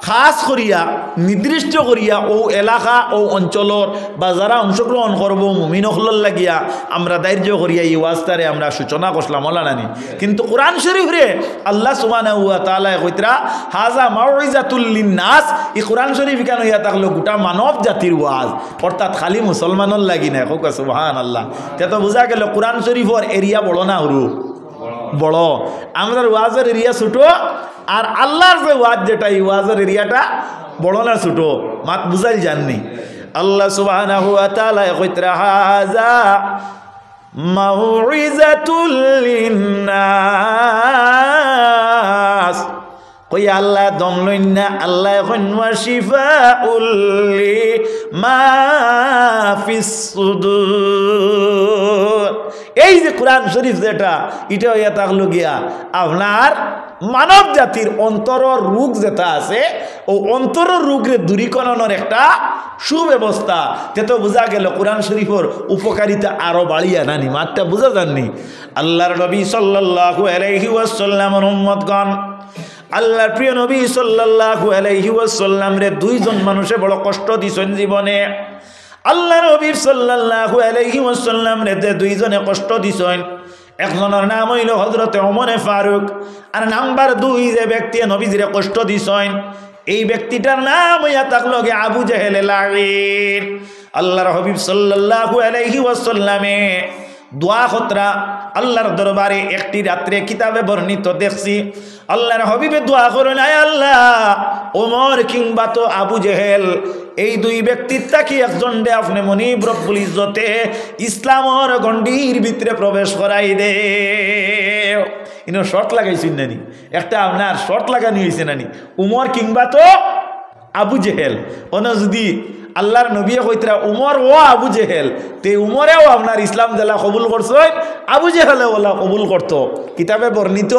খাস করিয়া নির্দিষ্ট করিয়া ও এলাকা ও অঞ্চলর বা যারা অংশগ্রহণ করবো মুমিনসকলের লাগিয়া আমরা দায়িত্ব করিয়া এই ওয়াজটারে আমরা সূচনা করলাম ওলা নানি। কিন্তু কোরআন শরীফ রে আল্লাহ সুবহানাহু ওয়া তাআলা কইতরা হাজা মাউইজাতুল লিন্নাস। এই কোরআন শরীফ কেন ইয়া থাকলো গোটা মানব জাতির ওয়াজ, অর্থাৎ খালি মুসলমানের লাগি না। হোক সুবহানাল্লাহ। তে তো বোঝা গেল কোরআন শরীফের এরিয়া বড় না সরু? বড়। আমরা ওয়াজের এরিয়া ছোটো, আর আল্লাহর যে ওয়াজ যেটা এই ওয়াজের এরিয়াটা বড় না ছোটো? মাত বুঝাই জাননি। আল্লাহ সুবহানাহু ওয়া তাআলা কইতরা হাযা মাউইজাতুল লিন্নাস। কই আল্লাহ দম লইন না, আল্লাহ এখন ওয়াশিফাউল লিমা ফিস সুদুর। এই যে কোরআন শরীফ যেটা এটা হইয়া থাকলো গিয়া আপনার মানব জাতির অন্তরের রোগ যেটা আছে ও অন্তরের রোগের দূরীকরণের একটা সুব্যবস্থা। তে তো বোঝা গেল কোরআন শরীফের উপকারিতা আরো বাড়িয়া নানি। মাত্রা বোঝা যাননি? আল্লাহর নবী সাল্লাল্লাহু আলাইহি ওয়াসাল্লামের উম্মতগণ, আল্লাহর প্রিয় নবী সাল্লাল্লাহু আলাইহি ওয়াসাল্লাম রে দুইজন মানুষে বড় কষ্ট দিছেন জীবনে। আল্লাহ নবী সাল্লাল্লাহু আলাইহি ওয়াসাল্লাম রে দুইজনে কষ্ট দিছেন। একজনের নাম হইল হযরত ওমর ফারুক, আর নাম্বার 2 যে ব্যক্তি নবীজিরে কষ্ট দিছেন এই ব্যক্তিটার নাম হইয়া থাকলো গে আবু জেহেল লাঈন। আল্লাহর হাবিব সাল্লাল্লাহু আলাইহি ওয়াসাল্লামে দোয়া খতরা আল্লাহর দরবারে একটি রাত্রে কিতাবে বর্ণিত দেখছি আল্লাহর হাবিবে দোয়া করেন, আয় আল্লাহ ওমর কিংবা তো আবু জেহেল এই দুই ব্যক্তির তাকি একজন দে আপনি মনিব রব্বুল ইজ্জতে ইসলামর গণ্ডির ভিতরে প্রবেশ করাই দে। ইনো শর্ট লাগাইছেন নানি, একটা আপনার শর্ট লাগানি হয়েছে নানি, উমর কিংবা তো আবু জেহেল। অন যদি আল্লাহর নবী কইতরা উমর ও আবু জেহেল, তে উমরেও আপনার ইসলাম জেলা কবুল করছে, আবু জেহেলে ওলা কবুল করতো। কিতাবে বর্ণিত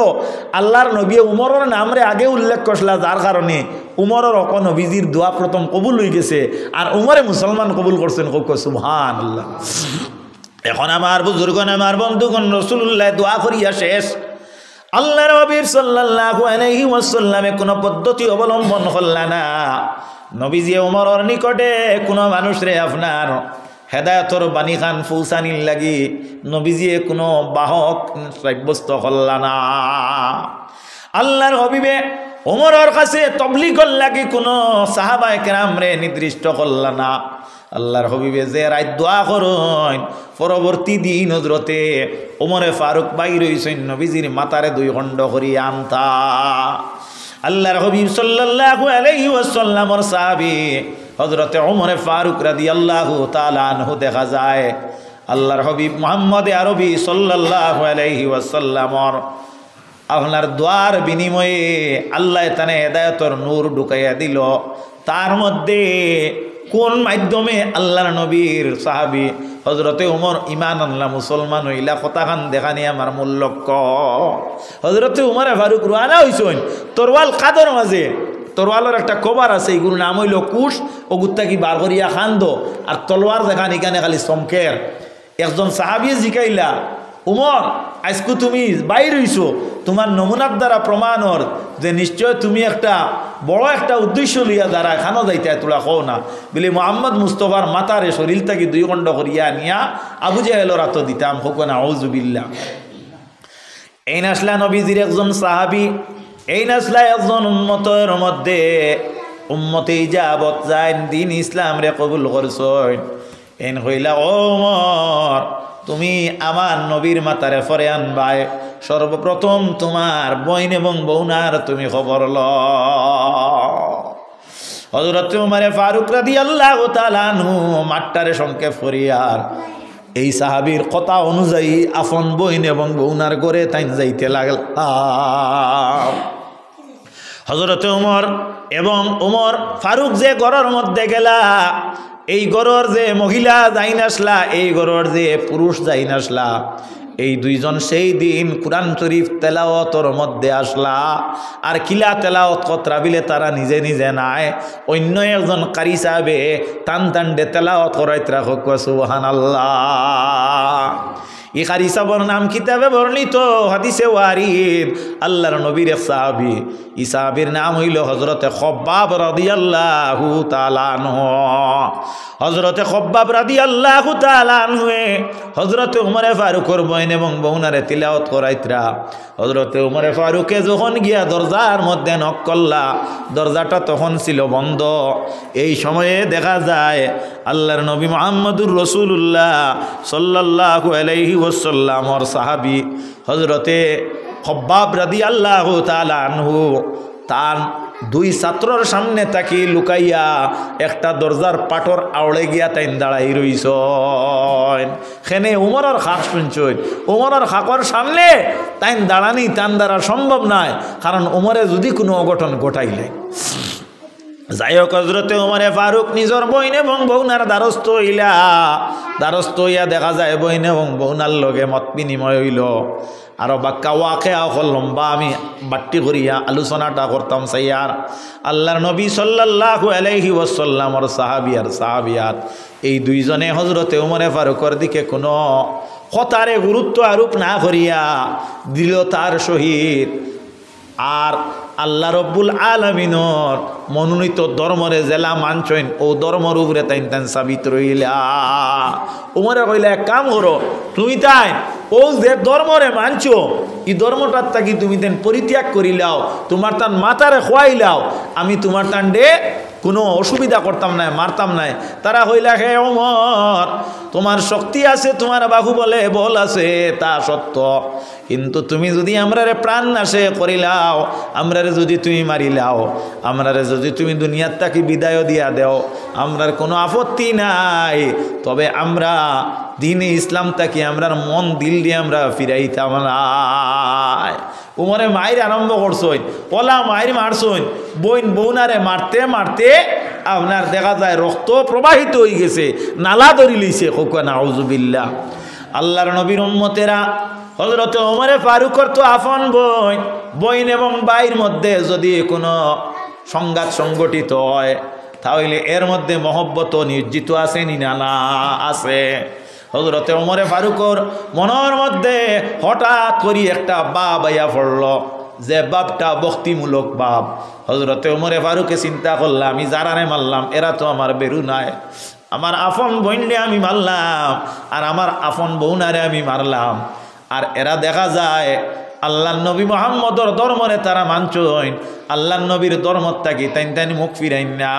আল্লাহর নবী উমরের নামরে আগে উল্লেখ করছিলা, যার কারণে উমরের অক নবীজির দোয়া প্রথম কবুল হয়ে গেছে, আর উমরে মুসলমান কবুল করছেন। সুবহানাল্লাহ। এখন আমার বুজুর্গণ, আমার বন্ধুগণ, রাসূলুল্লাহ দোয়া করিয়া শেষ। আল্লাহর হাবিব সাল্লাল্লাহু আলাইহি ওয়াসাল্লামে কোনো পদ্ধতি অবলম্বন করলেন না। নবীজি ওমরের নিকটে কোনো মানুষরে আপনার হেদায়তর বাণী খান পৌঁছানির লাগি নবীজিয়ে কোনো বাহক সাব্যস্ত করলেন না। আল্লাহর হাবিবে ওমরের কাছে তবলিগর লাগি কোনো সাহাবায়ে কেরামরে নির্দিষ্ট করলেন না। আল্লাহর হাবিবে যে রাত দোয়া করেন, পরবর্তী দিন হজরতে ওমরে ফারুক বাইর হইছেন নবীজির মাথারে 2 খণ্ড করিয়া আনতা। আল্লাহর হাবিব সাল্লাল্লাহু আলাইহি ওয়াসাল্লামের সাহাবী হযরতে ওমর ফারুক রাদিয়াল্লাহু তাআলা আনহু দেখা যায় আল্লাহর হাবিব মুহাম্মদ আরবি সাল্লাল্লাহু আলাইহি ওয়াসাল্লামর আপনার দোয়ার বিনিময়ে আল্লাহ তানে হেদায়েতর নূর ঢুকাইয়া দিল। তার মধ্যে কোন মাধ্যমে আল্লাহর নবীর সাহাবী হজরতে উমর ইমান আল্লাহ মুসলমান হইলা কথাখান দেখানি আমার মূল লক্ষ্য। হজরতে উমরে ফারুক রুয়ানা হইছেন তরওয়াল কাদর মাঝে, তরওয়ালের একটা কভার আছে, এইগুলোর নাম হইল কুশ। ও গুত্তা কি বার করিয়া খান্দ আর তলোয়ার দেখান এখানে খালি চমকের। একজন সাহাবী জিকাইলা, উমর আজকে তুমি বাইর হইছো, তোমার নমুনার দ্বারা প্রমাণর যে নিশ্চয় তুমি একটা বড় একটা উদ্দেশ্য লইয়া দ্বারা এখানো যাইতে তোলা কও না বলে মোহাম্মদ মুস্তফার মাতারে শরীর থেকে 2 খণ্ড করিয়া নিয়া আবু জাহেলের হাত দিতাম হোক না আউযুবিল্লাহ। এই নাসলা নবীজির একজন সাহাবী, এই নাসলা একজন উম্মতের মধ্যে উম্মতে ইজাবত যায় দিন ইসলাম রে কবুল করছই। এন হইলা ও ওমর তুমি আমার নবীর মাতারে ফরে আনবাই, সর্বপ্রথম তোমার বইন এবং বৌনার তুমি খবর ল। হযরত উমর ফারুক রাদিয়াল্লাহু তাআলা আনহু মাঠটারে সংক্ষেপ করিয়ার এই সাহাবীর কথা অনুযায়ী আপন বইন এবং বৌনার ঘরে তাই যাইতে লাগল। হযরত উমর এবং উমর ফারুক যে ঘরের মধ্যে গেলা, এই ঘরের যে মহিলা যাই নাসলা, এই ঘরের যে পুরুষ যাই নাসলা, এই দুইজন সেই দিন কুরআন শরীফ তেলাওয়াতর মধ্যে আসলা। আর কিলা তেলাওয়াত কতরা বিলে তারা নিজে নিজে নাই, অন্য একজন কারি সাহেবে টান টান ডে তেলাওয়াত করাইতে রাখক সুবহানাল্লাহ। এই কারি সাহেবের নাম কিতাবে বর্ণিত হাদিসে ওয়ারিদ আল্লাহর নবীর এক সাহাবী, এই সাহাবীর নাম হইল হযরতে খব্বাব রাদিয়াল্লাহু তাআলা আনহু। হযরতে খব্বাব রাদিয়াল্লাহু তাআলা আনহু হযরতে উমর ফারুকের বইন এবং বৌনারে তিলাওয়াত করাইতরা। হযরতে উমর ফারুকে যখন গিয়া দরজার মধ্যে নক করলা, দরজাটা তখন ছিল বন্ধ। এই সময়ে দেখা যায় আল্লাহর নবী মুহাম্মদুর রাসূলুল্লাহ সাল্লাল্লাহু আলাইহি ওয়াসাল্লামর সাহাবী হযরতে খব্বাব রাদিয়াল্লাহু তাআলা আনহু তার 2 ছাত্রর সামনে তাকি লুকাইয়া একটা দরজার পাটর আওড়ে গিয়া তাই দাঁড়াই রইছ। খেনে উমরের খাক শুনছই, উমরের খাকর সামনে তাই দাঁড়ানি তান দ্বারা সম্ভব নয়, কারণ উমরে যদি কোনো অঘটন ঘটাইলে। যাই হোক হযরতে উমরে ফারুক নিজের বইন এবং বৌনার দ্বারস্থ হইলা, দ্বারস্থ হইয়া দেখা যায় বইন এবং বৌনার লগে মত বিনিময় হইল। আরো বাক্কা ওয়াকে হল লম্বা, আমি বাট্টি করিয়া আলোচনাটা করতাম সাইয়ার। আল্লাহর নবী সাল্লাল্লাহু আলাইহি ওয়াসাল্লামর সাহাবী আর সাহাবিয়াত এই দুইজনে হযরতে উমরে ফারুকের দিকে কোনো কথারে গুরুত্ব আরোপ না করিয়া দিল তার সহিত। আর আল্লাহ রব্বুল আলামিনের মনোনীত ধর্মরে জেলা মানছেন ও ধর্মর উপরে তাই তাই সাবিত রইলা। উমরে কইলা এক কাম করো, তুমি তাই ও যে ধর্মরে মানছো এই ধর্মটার তাকি তুমি তেন পরিত্যাগ করিলাও, তোমার তান মাতারে খোয়াইলাও, আমি তোমার তান ডে কোনো অসুবিধা করতাম না, মারতাম নাই। তারা হইলা হে ওমর তোমার শক্তি আছে, তোমার বাহু বলে বল আছে, তা সত্য, কিন্তু তুমি যদি আমরারে প্রাণ নাশে করিলাও, আমরারে যদি তুমি মারিলাও, আমরারে যদি তুমি দুনিয়ার তাকে বিদায় দিয়া দেও, আমরার কোনো আপত্তি নাই, তবে আমরা দিনে ইসলাম তাকে আমরার মন দিল দিয়ে আমরা ফিরাইতাম না। উমরে মায়ের আরম্ভ করছই, ওলা মায়ের মারছই, বইন বৌনারে মারতে মারতে আপনার দেখা যায় রক্ত প্রবাহিত হয়ে গেছে, নালা ধরি লইছে। নাউজুবিল্লাহ। আল্লাহর নবীর উম্মতেরা হযরত ওমরে ফারুকের তো আফন বইন এবং বাইর মধ্যে যদি কোনো সংঘাত সংগঠিত হয়, তাহলে এর মধ্যে মহব্বত নিয়োজিত আছে নি না? না আছে। হযরতে ওমরে ফারুকর মনের মধ্যে হঠাৎ করে একটা বাপ আইয়া পড়ল, যে বাপটা ভক্তিমূলক বাপ। হযরতে ওমরে ফারুকে চিন্তা করলাম, আমি যারারে মারলাম এরা তো আমার বেরু নাই, আমার আপন বইনরে আমি মারলাম আর আমার আপন বৌনারে আমি মারলাম, আর এরা দেখা যায় আল্লাহ নবী মুহাম্মদর ধর্মরে তারা মানছইন, আল্লাহ নবীর ধর্মত থাকি তাইন তাইন মুখ ফিরাইন না।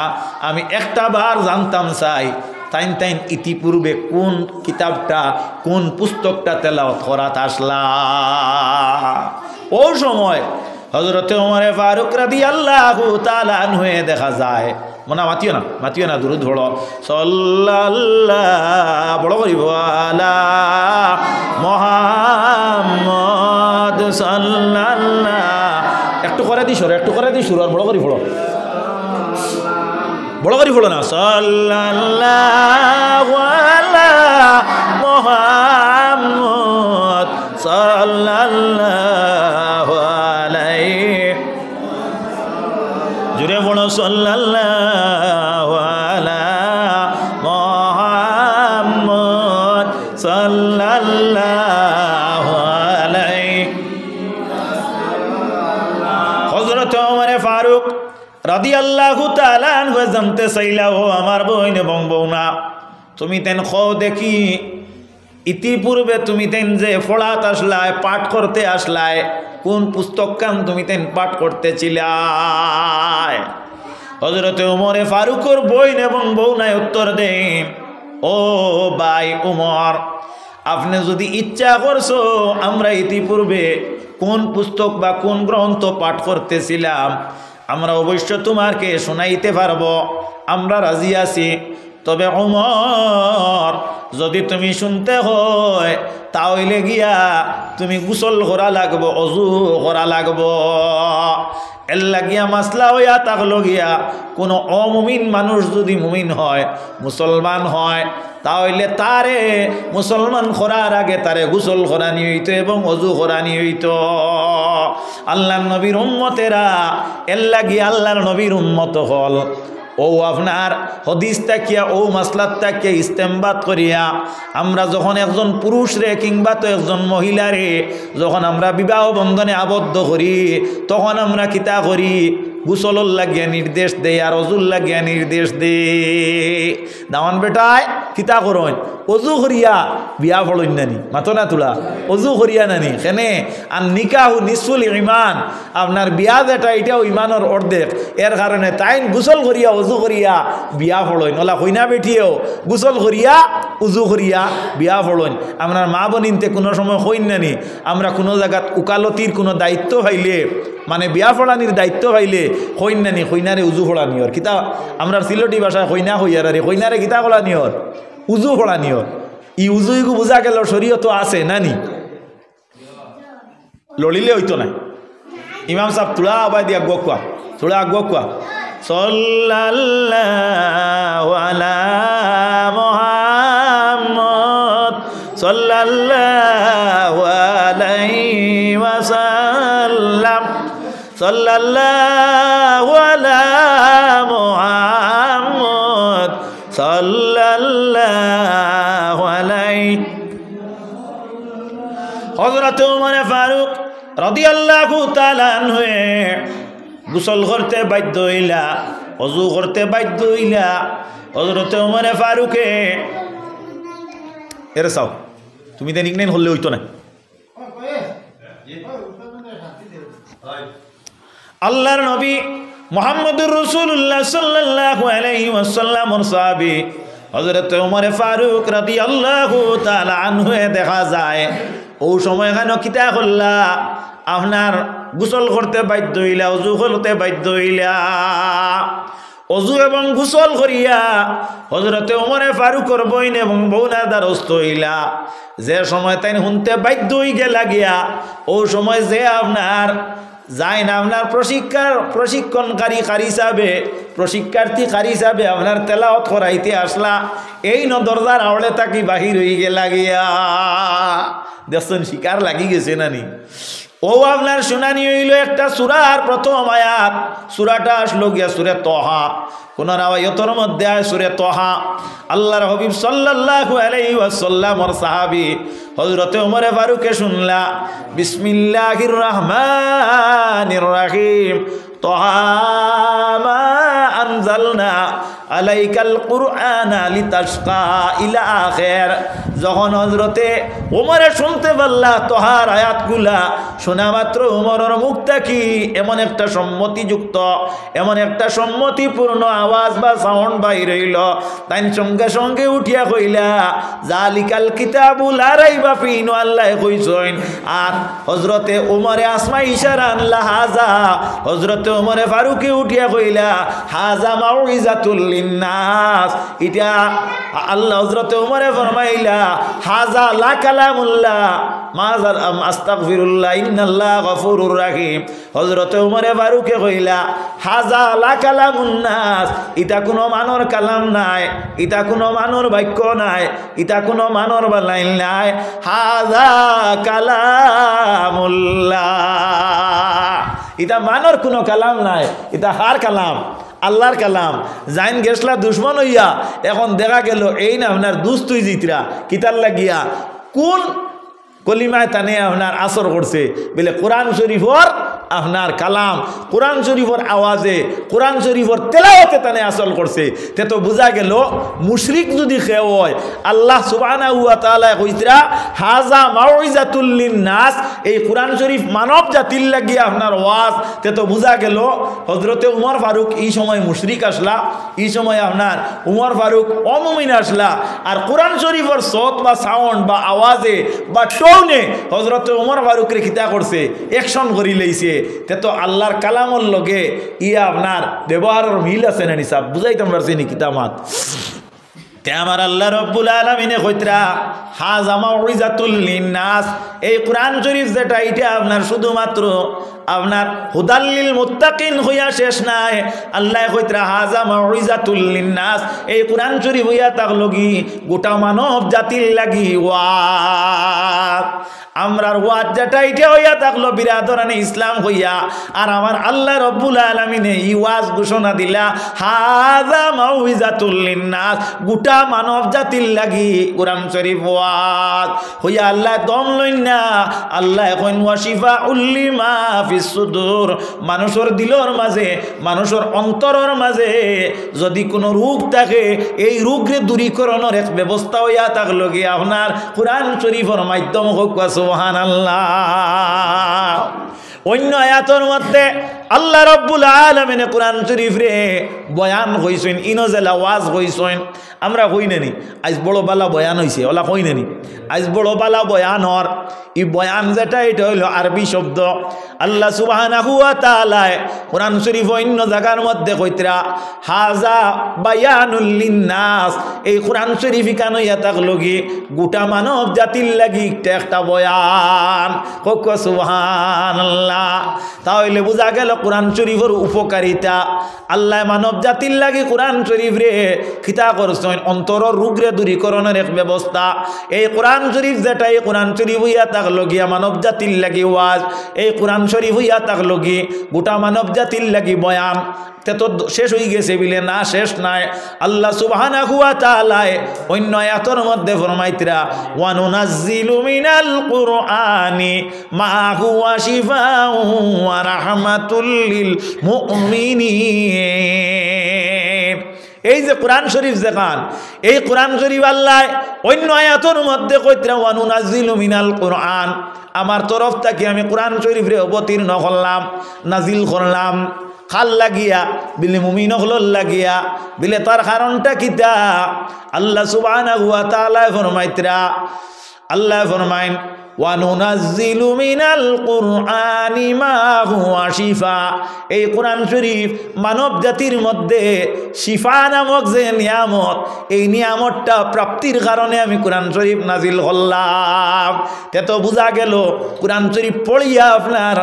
আমি একটা বার জানতাম চাই তাইন তাইন ইতিপূর্বে কোন কিতাবটা কোন পুস্তকটা তেলাওয়াত করাত আসলা। ও সময় হযরতে ওমর ফারুক রাদিয়াল্লাহু তাআলা আনহু দেখা যায়, মনা মাতিও না দুরূদ পড়ো, সাল্লাল্লাহু বড় করিব আলা মুহাম্মদ সাল্লাল্লাহু, একটু করে দি সুর আর বড় করি পড়ো, বড় করি পড়ো না, সাল্লাল্লাহু আলা মুহাম্মদ সাল্লাল্লাহু আলাইহি, জুড়ে পড়ো সাল্লাল্লাহু আলা মুহাম্মদ সাল্লাল্লাহু আলাইহি। হযরত ওমর ফারুক রাদিয়াল্লাহু তাআলা আনহু জানতে চাইলা, ও আমার বোন এবং বৌনা, তুমি তেন খাও দেখি ইতিপূর্বে তুমি তেন যে পড়াত আসলায়, পাঠ করতে আসলায়, কোন পুস্তক কান তুমি তেন পাঠ করতেছিলায়? হযরতে ওমর ফারুকর বোন এবং বৌনায় উত্তর দেন, ও ভাই ওমর, আপনি যদি ইচ্ছা করছো আমরা ইতিপূর্বে কোন পুস্তক বা কোন গ্রন্থ পাঠ করতেছিলাম আমরা অবশ্য তোমাকে শোনাইতে পারবো, আমরা রাজি আছি। তবে ওমর, যদি তুমি শুনতে হয় তাহলে গিয়া তুমি গোসল করা লাগবো, অজু করা লাগবো। এর লাগিয়া মাসলা হইয়া থাকলো গিয়া কোনো অমুমিন মানুষ যদি মুমিন হয়, মুসলমান হয়, তাহলে তারে মুসলমান করার আগে তারে গোসল করানি হইতো এবং অজু করানি হইতো। আল্লাহর নবীর উম্মতেরা এর লাগিয়া আল্লাহর নবীর উম্মত হল, ও আপনার হদিস তাকিয়া ও মাসলাত তাকিয়া ইস্তেমবাদ করিয়া আমরা যখন একজন পুরুষ রে কিংবা তো একজন মহিলারে যখন আমরা বিবাহ বন্ধনে আবদ্ধ করি, তখন আমরা কিতা করি? গোসলর লাগিয়া নির্দেশ দেই আর অজুর লাগিয়া নির্দেশ দে। দামান বেটায় কিতা করন? অজু করিয়া বিয়া পড়ইন নানি, মাতো না তোলা, অজু করিয়া নানি কেনে? আর নিকাহু নিসফুল ইমান, আপনার বিয়া যেটা এটাও ইমানের অর্ধেক। এর কারণে তাইন গোসল করিয়া অজু করিয়া বিয়া পড়ইন, ওলা কইনা বেঠিয়েও গোসল করিয়া উজু করিয়া বিয়া পড়ইন। আপনার মা বোনিনতে কোনো সময় কইন নানি, আমরা কোনো জায়গাত উকালতির কোনো দায়িত্ব পাইলে, মানে বিয়া পড়ানির দায়িত্ব পাইলে কইন নানি কইনারে উজু পড়ানিওর, কিতা আমরা সিলটি ভাষায় কইনা হইয়ার আরে কইনারে কিতা পড়ানিওর, উজু পড়ানিওর। ই উজু ইগু বুঝা গেল শরীয়ত আছে নানি, লড়িলে হইতো না। ইমাম সাহেব তোলা আবাই দিয়া গোয়া, তোলা গোয়া, সাল্লাল্লাহু আলা মুহাম্মদ সাল্লাল্লাহু আলাইহি ওয়াসাল্লাম, সাল্লাল্লাহু আলা মুহাম্মদ সাল্লাল্লাহু আলাইহি। হযরত ওমর ফারুক রাদিয়াল্লাহু তাআলা আনহু গোসল করতে বাধ্য হইলা, অজু করতে বাধ্য হইলা। হযরত ওমর ফারুকে এর চাও তুমি দেন ইগনেন হলে হইতো না। আল্লাহর নবী মুহাম্মদুর রাসূলুল্লাহ সাল্লাল্লাহু আলাইহি ওয়াসাল্লামর সাহাবী হযরত ওমর ফারুক রাদিয়াল্লাহু তাআলা আনহু দেখা যায় ও সময় কেন কিতা করলা? আপনার গোসল করতে বাধ্য হইলা, অজু করতে বাধ্য হইলা। অজু এবং গোসল করিয়া হযরতে ওমর ফারুকর বইন এবং বৌনার দ্বারস্থ হইলা। যে সময় তাই শুনতে বাধ্য হই গেলা গিয়া, ও সময় যে আপনার যায় না আপনার প্রশিক্ষণকারী কারি হিসাবে, প্রশিক্ষার্থী কারি হিসাবে আপনার তেলাওয়াত করাইতে আসলা, এই ন দরজার আওড়ে তাকি বাহির হয়ে গেলা গিয়া। দেখছেন শিকার লাগি গেছে নানি। ও আপনার শুনানি হইল একটা সূরার প্রথম আয়াত, সূরাটা আসলো গিয়া সূরা তহা। কোন রাওয়ায়াতের মধ্যে আছে সূরা তহা। আল্লাহর হাবিব সাল্লাল্লাহু আলাইহি ওয়াসাল্লামর সাহাবী হযরতে ওমর ফারুকে শুনলা, বিসমিল্লাহির রহমানির রহিম, তহা মা আনজালনা আলাইকাল কুরআনা লিতাশকা ইলা আখির। যখন হযরতে ওমরে শুনতে পারলা তহার আয়াতগুলা, শোনা মাত্র ওমরের মুখটা কি এমন একটা সম্মতিযুক্ত, এমন একটা সম্মতিপূর্ণ আওয়াজ বা সাউন্ড বাইর হইল তাই সঙ্গে সঙ্গে উঠিয়া কইলা জালিকাল কিতাবুল লা রাইবা ফিহি আল্লাহ কইছেন। আর হযরতে ওমরে আসমা ইশারা আনলা হাজা, হযরতে ওমরে ফারুকে উঠিয়া কইলা হাজা মাউইজাতুল লিন্নাস। এটা আল্লাহ হযরতে ওমরে ফরমাইলা হাজা লা কালামুল্লাহ মাযার আস্তাগফিরুল্লাহ ইন্নাল্লাহ গফুরুর রাহিম। হযরতে ওমরে ফারুকে কইলা হাজা লা কালামুন নাস, এটা কোনো মানর কালাম নাই, এটা কোনো মানর বাক্য নাই, এটা কোনো মানর বালাইন নাই, হাজা কালামুল্লাহ, এটা মানর কোনো কালাম নাই, এটা হার কালাম, আল্লাহর কালাম। জাইন গেছলা দুশ্মন হইয়া এখন দেখা গেল এই না আপনার দুস্তুই জিতরা কিতার লাগিয়া কোন কলিমায় টানে আপনার আসর করছে বলে কোরআন শরীফর আপনার কালাম, কোরআন শরীফর আওয়াজে, কোরআন শরীফর তেলাওয়াতে টানে আসল করছে। তে তো বোঝা গেল মুশরিক যদি খেয়ে হয় আল্লাহ সুবহানাহু ওয়া তাআলা কইতরা হাজা মাউইজাতুল লিন্নাস, এই কোরআন শরীফ মানব জাতির লাগিয়ে আপনার ওয়াজ। তে তো বোঝা গেল হযরতে উমর ফারুক এই সময় মুশরিক আসলা, এই সময় আপনার উমর ফারুক অমুমিন আসলা। আর কোরআন শরীফর সত বা সাউন্ড বা আওয়াজে বা টোনে হযরতে উমর ফারুকরে খিতা করছে, অ্যাকশন করি লইছে। তে তো আল্লাহর কালামর লগে ইয়া আপনার ব্যবহারের মিল আছে না নিসাব বুঝাইতাম পারছি নি কিতামাত। তে আমার আল্লাহ রব্বুল আলামিনে কইতরা হাজা মাউইজাতুল লিন্নাস, এই কোরআন শরীফ যেটা এটা আপনার শুধুমাত্র আপনার হুদাল্লিল মুত্তাকিন হইয়া শেষ নাই। আল্লাহ কইতরা হাজা মাউইজাতুল লিন্নাস, এই কোরআন শরীফ হইয়া তাক লগি গোটা মানব জাতির লাগি ওয়াজ। আমরার ওয়াজ যেটা এটা হইয়া থাকলো বিরাদরানে ইসলাম হইয়া। আর আমার আল্লাহ রব্বুল আলামিনে ই ওয়াজ ঘোষণা দিলা হাযা মাউইজাতুল লিন্নাস, গোটা মানব জাতির লাগি কোরআন শরীফ ওয়াজ হইয়া। আল্লাহ দম লইন না, আল্লাহ কইন ওয়াশিফাউল লিমা ফিস সুদুর, মানুষের দিলর মাঝে, মানুষের অন্তরের মাঝে যদি কোনো রোগ থাকে এই রোগরে দূরীকরণের এক ব্যবস্থা হইয়া থাকলো গিয়ে আপনার কোরআন শরীফের মাধ্যম হোক। সুবহানাল্লাহ। অন্য আয়াতের মধ্যে আল্লাহ রব্বুল আলামিনে কোরআন শরীফ রে বয়ান কইছেন, ইনজেলা ওয়াজ কইছেন। আমরা কই নানি আজ বড় বালা বয়ান হইছে, ওলা কই নানি আজ বড় বালা বয়ান হর। ই বয়ান যেটা এটা হইল আরবি শব্দ। আল্লাহ সুবহানাহু ওয়া তাআলা কোরআন শরীফ অন্য জায়গার মধ্যে কইতরা হাজা বায়ানুল লিন্নাস, এই কোরআন শরীফ কেন ইয়া থাকলো কি গোটা মানব জাতির লাগি একটা বয়ান। কক সুবহানাল্লাহ। তাহলে বোঝা গেল কোরআন শরীফের উপকারিতা। আল্লাহ মানব জাতির লাগি কোরআন শরীফ রে খিতা করছেন অন্তরের রোগরে দূরীকরণের এক ব্যবস্থা। এই কোরআন শরীফ যেটা এই কোরআন শরীফ হইয়া থাকলো গিয়া মানব জাতির লাগি ওয়াজ, এই কোরআন শরীফ হইয়া থাকলো কি গোটা মানব জাতির লাগি বয়ান। তে তো শেষ হয়ে গেছে বিলে না, শেষ নাই। আল্লাহ সুবহানাহু ওয়া তাআলা অন্য আয়াতের মধ্যে ফরমাইতরা ওয়া নুনাজ্জিলু মিনাল কুরআনি মা হুয়া শিফাউন ওয়া রাহমাতুল লিল মুমিনিন। এই যে কোরআন শরীফ যেখান, এই কোরআন শরীফ আল্লাহ অন্য আয়াতের মধ্যে কইতরা ওয়া নুনাজ্জিলু মিনাল কুরআন, আমার তরফ থেকে আমি কোরআন শরীফরে অবতীর্ণ করলাম, নাজিল করলাম। খাল লাগিয়া বিলে মুমিন হলর লাগিয়া বিলে তার কারণটা কিতা? আল্লাহ সুবহানাহু ওয়া তাআলা ফরমাইতরা, আল্লাহ ফরমাইন ওয়া নুনাজ্জিলু মিনাল কুরআনি মা হুয়া শিফা, এই কোরআন শরীফ মানব জাতির মধ্যে শিফা নামক যে নিয়ামত, এই নিয়ামতটা প্রাপ্তির কারণে আমি কোরআন শরীফ নাজিল করলাম। তে তো বোঝা গেল কোরআন শরীফ পড়িয়া আপনার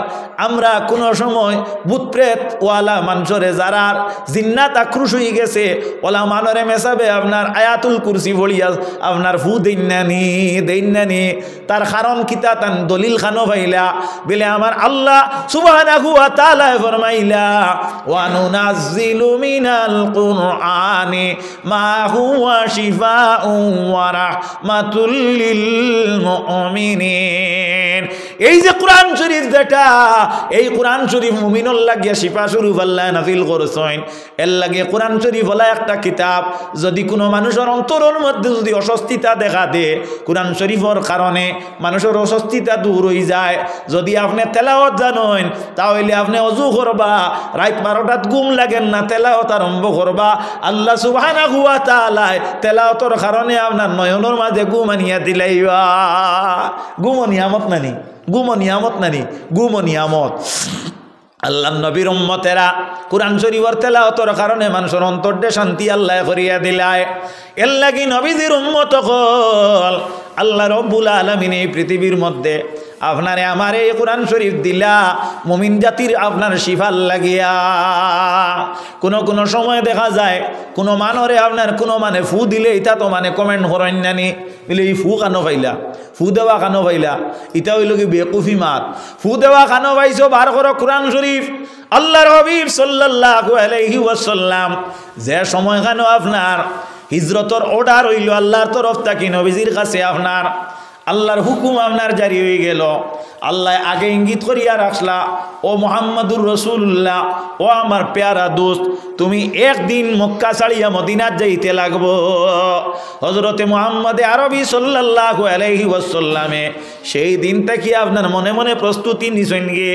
আমরা কোনো সময় ভূত প্রেত ওয়ালা মানুষরে যারা জিন্নাত আক্রুশ হয়ে গেছে ওলা মানরে মেসাবে আপনার আয়াতুল কুরসি পড়িয়া আপনার ফু দৈন্যানি তার কারণ কিতা তান দলিল খানো পাইলা বলে আমার আল্লাহ সুবহানাহু ওয়া তাআলা ফরমাইলা ওয়া নুনাজ্জিলু মিনাল কুরআনি মা হুয়া শিফাউন ওয়া রাহমাতুল লিল মুমিনিন। এই যে কোরআন শরীফ যেটা, এই কোরআন শরীফ মুমিনুল লাগিয়া শিফা শরীফ আল্লাহ নাযিল করছেন। এর লাগে কোরআন শরীফ হলো একটা কিতাব। যদি কোনো মানুষের অন্তরের মধ্যে যদি অস্বস্তিতা দেখা দে, কোরআন শরীফের কারণে মানুষের অস্বস্তিতা দূর হয়ে যায়। যদি আপনি তেলাওয়াত জানেন, তাহলে আপনি অজু করবা, রাত 12টাত ঘুম লাগেন না, তেলাওয়াত আরম্ভ করবা। আল্লাহ সুবহানাহু ওয়া তাআলা তেলাওয়াতের কারণে আপনার নয়নের মাঝে ঘুম আনিয়া দিলাইবা। ঘুম নিয়ামত নানি, ঘুম নিয়ামত নানি, ঘুম নিয়ামত। আল্লাহ নবীর উম্মতেরা কোরআন শরীফের তেলাওয়াতের কারণে মানুষের অন্তরে শান্তি আল্লাহ করিয়া দিলায়। এর লাগি নবীজির উম্মত হল আল্লাহ রব্বুল আলামিন এই পৃথিবীর মধ্যে আপনারে আমার এই কোরআন শরীফ দিলা মুমিন জাতির আপনার শিফাল লাগিয়া। কোনো সময় দেখা যায় কোনো মানরে আপনার কোনো মানে ফু দিলে ইটা তো মানে কমেন্ট করেন নানি, বলে এই ফু কানো পাইলা, ফু দেওয়া কানো পাইলা, ইটা হইল কি বেকুফি মাত। ফু দেওয়া কানো পাইছো, বার করো কোরআন শরীফ। আল্লাহর হাবিব সাল্লাল্লাহু আলাইহি ওয়াসাল্লাম যে সময় কানো আপনার হিজরতর অর্ডার হইল আল্লাহর তরফ থেকে নবীজির কাছে, আপনার আল্লাহর হুকুম আপনার জারি হয়ে গেল। আল্লাহ আগে ইঙ্গিত করিয়া রাখলা, ও মুহাম্মাদুর রাসূলুল্লাহ, ও আমার প্যারা দোস্ত, তুমি একদিন মক্কা ছাড়িয়া মদিনাত যাইতে লাগবো। হযরতে মুহাম্মদে আরবি সাল্লাল্লাহু আলাইহি ওয়াসাল্লামে সেই দিন থেকে আপনার মনে মনে প্রস্তুতি নিছেন গে।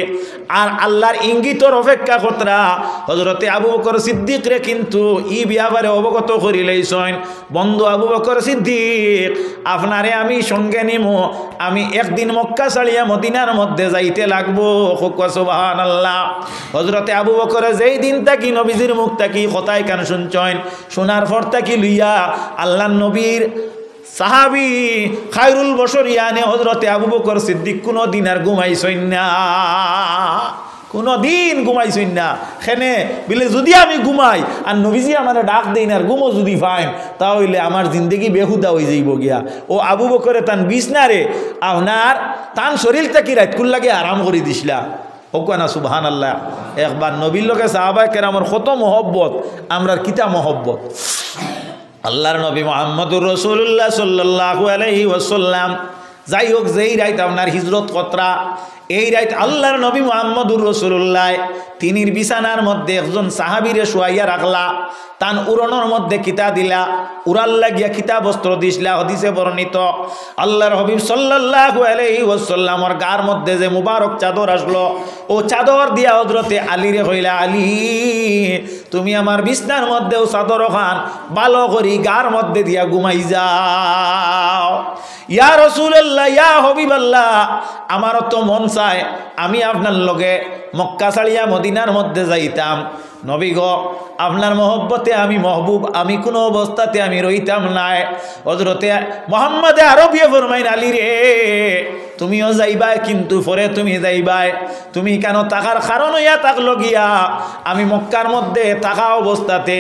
আর আল্লাহর ইঙ্গিতর অপেক্ষা করতরা হযরতে আবু বকর সিদ্দিক রে কিন্তু ই ব্যাপারে অবগত করি লাইছেন, বন্ধু আবু বকর সিদ্দিক, আপনারে আমি সঙ্গে নিমো, আমি একদিন মক্কা ছাড়িয়া মদিনার মধ্যে যাইতে লাগবো। সুবহানাল্লাহ। হযরতে আবু বকর যেই দিন থাকি নবীজির মুখ থাকি কথায় কান শুনছেন, শোনার পর থাকি লইয়া আল্লাহ নবীর সাহাবী খায়রুল বশরিয়ানে হযরতে আবু বকর সিদ্দিক কোনো দিন আর ঘুমাইছেন না, কোনো দিন ঘুমাইছেন না। খেনে বলে যদি আমি ঘুমাই আর নবীজি আমার ডাক দেন আর ঘুমো যদি পাইন, তাহলে আমার জিন্দগি বেহুদা হয়ে যাইব গিয়া। ও আবু বকরে তান বিছনারে আপনার তান শরীর থেকে রাতকুল লাগে আরাম করে দিছিলা। ওকানা সুবহানাল্লাহ। একবার নবীর লোকে সাহাবায়ে কেরামের কত মহব্বত, আমরার কিতা মহব্বত। আল্লাহর নবী মুহাম্মদুর রাসূলুল্লাহ সাল্লাল্লাহু আলাইহি ওয়াসাল্লাম যাই হোক যেই রাত আপনার হিজরত কতরা, এই রাত আল্লাহর নবী মুহাম্মদুর রাসূলুল্লাহ তিনির বিছানার মধ্যে একজন সাহাবীরে শুয়াইয়া রাখলা, তান উড়নোর মধ্যে কিতা দিলা, উড়াল লাগিয়া কিতা বস্ত্র দিছিলা। হাদিসে বর্ণিত আল্লাহর হাবিব সাল্লাল্লাহু আলাইহি ওয়াসাল্লামর গার মধ্যে যে মুবারক চাদর আসলো, ও চাদর দিয়া হযরতে আলীরে কইলা, আলী তুমি আমার বিছনার মধ্যেও চাদর খান ভালো করি গার মধ্যে দিয়া ঘুমাই যাও। ইয়া রাসূলুল্লাহ, ইয়া হাবিবাল্লাহ, আমারও তো মন চায় আমি আপনার লগে মক্কা ছাড়িয়া মদিনার মধ্যে যাইতাম। নবী গো, আপনার মহব্বতে আমি মহবুব, আমি কোনো অবস্থাতে আমি রইতাম নাই। হযরতে মুহাম্মদে আরবিয়ে ফরমাইন, আলী রে তুমিও যাইবাই, কিন্তু পরে তুমি যাইবাই। তুমি কেন থাকার কারণ হইয়া থাকলো গিয়া, আমি মক্কার মধ্যে থাকা অবস্থাতে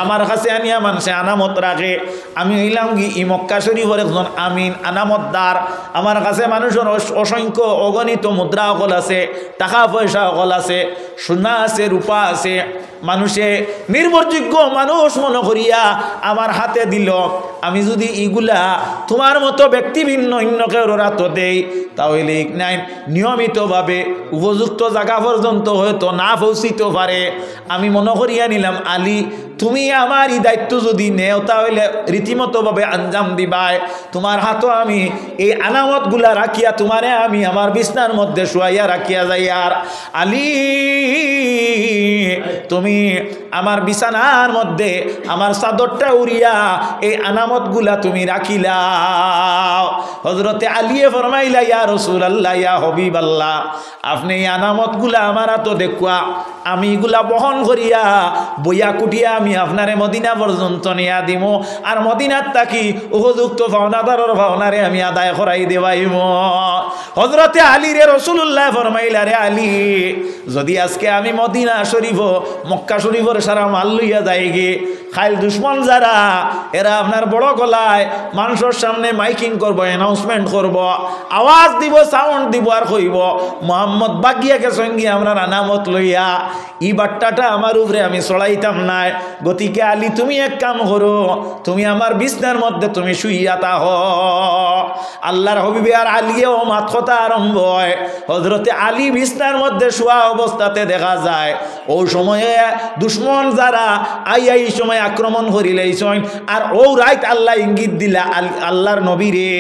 আমার কাছে আনিয়া মানুষে আনামত রাখে। আমি হইলাম কি ই মক্কা শরীফের একজন আমিন আনামতদার। আমার কাছে মানুষের অসংখ্য অগণিত মুদ্রা অকল আছে, টাকা পয়সা অকল আছে, সোনা আছে, রূপা আছে। মানুষে নির্ভরযোগ্য মানুষ মনে করিয়া আমার হাতে দিল। আমি যদি ইগুলা তোমার মতো ব্যক্তি ভিন্ন অন্য কেউ রাতো দেই, তাহলে নাই নিয়মিতভাবে উপযুক্ত জায়গা পর্যন্ত হয়তো না পৌঁছিতে পারে। আমি মনে করিয়া নিলাম, আলী তুমি আমার এই দায়িত্ব যদি নেও, তাহলে রীতিমতোভাবে আঞ্জাম দিবাই। তোমার হাতও আমি এই আনামতগুলা রাখিয়া তোমারে আমি আমার বিছনার মধ্যে শুয়াইয়া রাখিয়া যাই। আর আলী তুমি আমার বিছানার মধ্যে আমার চাদরটা উড়িয়া এই আনামতগুলা তুমি রাখিলাও। হযরতে আলীয়ে ফরমাইলা, ইয়া রাসূলুল্লাহ, ইয়া হাবিবাল্লাহ, আপনি এই আনামতগুলা আমার তো দেখুয়া, আমি এগুলা বহন করিয়া বইয়া কুটিয়া আমি আপনারে মদিনা পর্যন্ত নিয়া দিমো। আর মদিনার থাকি উপযুক্ত পাওনাদারের পাওনারে আমি আদায় করাই দেবাইম। হযরতে আলী রে রাসূলুল্লাহ ফরমাইলা, রে আলী, যদি আজকে আমি মদিনা শরীফ মক্কা শরীফের সারা মাল লইয়া যাই গে, খাইল দুশ্মন যারা এরা আপনার বড় গলায় মানুষের সামনে মাইকিং করব, অ্যানাউন্সমেন্ট করব, আওয়াজ দিব, সাউন্ড দিব আর কইব মোহাম্মদ বাগিয়াকে সঙ্গে আমরা আনামত লইয়া ই বাট্টাটা আমার উপরে আমি চড়াইতাম নাই। গতিকে আলী তুমি এক কাম করো, তুমি আমার বিছনার মধ্যে তুমি শুইয়া তাহ। আল্লাহর হবিবে আর আলীও মাত কথা আরম্ভ হয়। হজরতে আলী বিছনার মধ্যে শোয়া অবস্থাতে দেখা যায় ও সময়ে দুশ্মন যারা আই সময় আক্রমণ করিলেইছেন। আর ও রাইত আল্লাহ ইঙ্গিত দিলা আল্লাহর নবীরে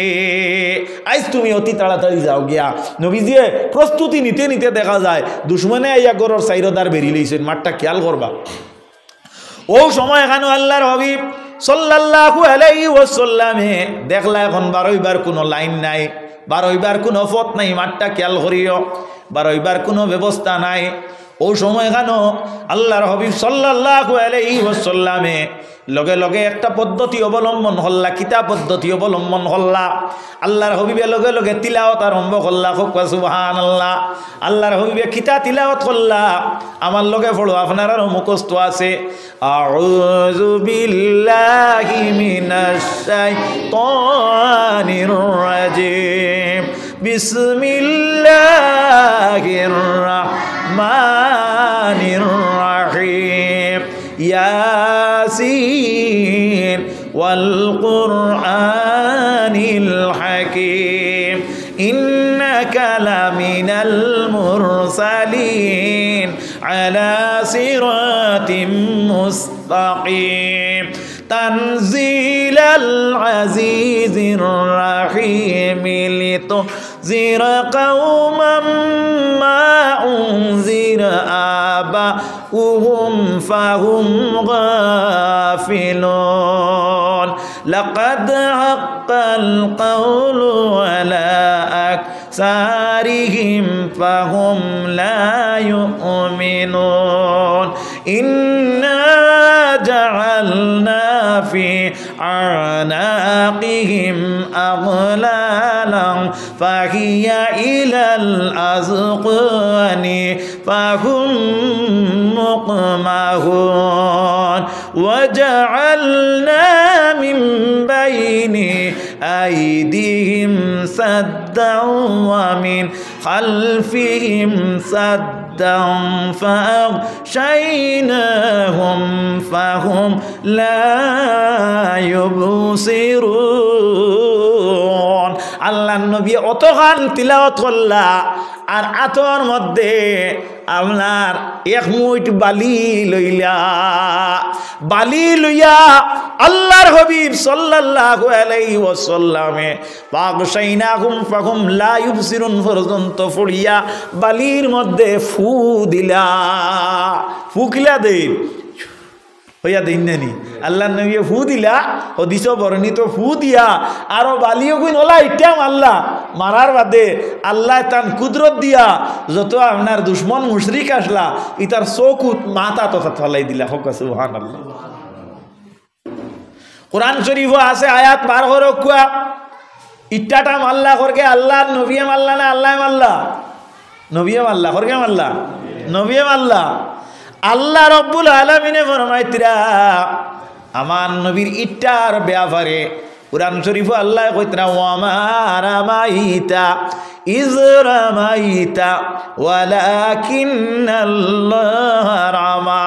আইজ তুমি অতি তাড়াতাড়ি যাও গিয়া। নবীজিয়ে প্রস্তুতি নিতে নিতে দেখা যায় দুশ্মনে আইয়া গরর সাইরদার বেরিয়ে লইছেন, মাঠটা খেয়াল করবা। ও সময় এখানে আল্লাহর হাবিব সাল্লাল্লাহু আলাইহি ওয়াসাল্লামে দেখলা এখন বারোইবার কোনো লাইন নাই, বারোইবার কোনো পথ নাই, মাঠটা খেয়াল করিও, বারোইবার কোনো ব্যবস্থা নাই। ও সময় কেন আল্লাহর হাবিব সাল্লাল্লাহু আলাইহি ওয়াসাল্লামে লগে লগে একটা পদ্ধতি অবলম্বন হল্লা, কিতা পদ্ধতি অবলম্বন হল্লা। আল্লাহর হবিবে লগে লগে তিলাওয়াত আরম্ভ করলা। সুবহানাল্লাহ। আল্লাহর হবিবে কিতা তিলাওয়াত করলা আমার লগে পড়ো, আপনারারও মুখস্থ আছে। আউযু বিল্লাহি মিনাশ শাইতানির রাজিম, বিসমিল্লাহির রাহমানির রাহিম, ইয়াসিন ওয়াল কুরআনিল হাকীম, ইন্নাকা লামিনাল মুরসালিন আলা সিরাতিম মুস্তাকিম, তানজিলাল আজিজির রাহিম, লিতুনজিরা কওমান মা উনজিরা আবাউহুম ফাহুম গাফিলুন, লাকাদ হাক্কাল কওলু আলা আকসারিহিম ফাহুম লা ইউমিনুন, ইন্না জাআলনা ফি আনাকিহিম আগলালান ফাহিয়া ইলাল আযকানি ফাহুম মুকমাহুন, ওয়াজআলনা মিন বাইনি আইদিহিম সাদ্দান ওয়া মিন খালফিহিম সাদ্দান ফাআগশাইনাহুম ফাহুম লা ইউবসিরুন। আল্লাহর নবী অতখান তিলাওয়াত করলা আর আতর মধ্যে আপনার এক মুঠ বালি লইলা, বালি লইয়া আল্লাহর হাবিব সাল্লাল্লাহু আলাইহি ওয়াসাল্লামে ফাগশাইনাহুম ফাহুম লা ইউবসিরুন পর্যন্ত পড়িয়া বালির মধ্যে ফু দিলা। ফুকিলা দেন হইয়া দিননি আল্লাহ নবী ফু দিলা, হদিস বর্ণিত ফু দিয়া আরো বালিও কই নলা ইটাম আল্লাহ মারার বাদে আল্লাহ তান কুদরত দিয়া যত আপনার দুশ্মন মুশরিক আসলা ইতার চকুত মাথা তথা ফলাই দিলা। হোক সুবহানাল্লাহ। কোরআন শরীফ আছে আয়াত বার করে কুয়া ইটাটা মাল্লা করকে আল্লাহ নবী মাল্লা না আল্লাহ মাল্লা, নবী মাল্লা করকে মাল্লা, নবী মাল্লা। আল্লাহ রব্বুল আলামিনে ফরমাইতরা আমার নবীর ইটার ব্যাপারে কুরআন শরীফ আল্লাহ কইতরা ওয়ামা রামাইতা ইয রামাইতা ওয়ালাকিন্নাল্লাহ রামা।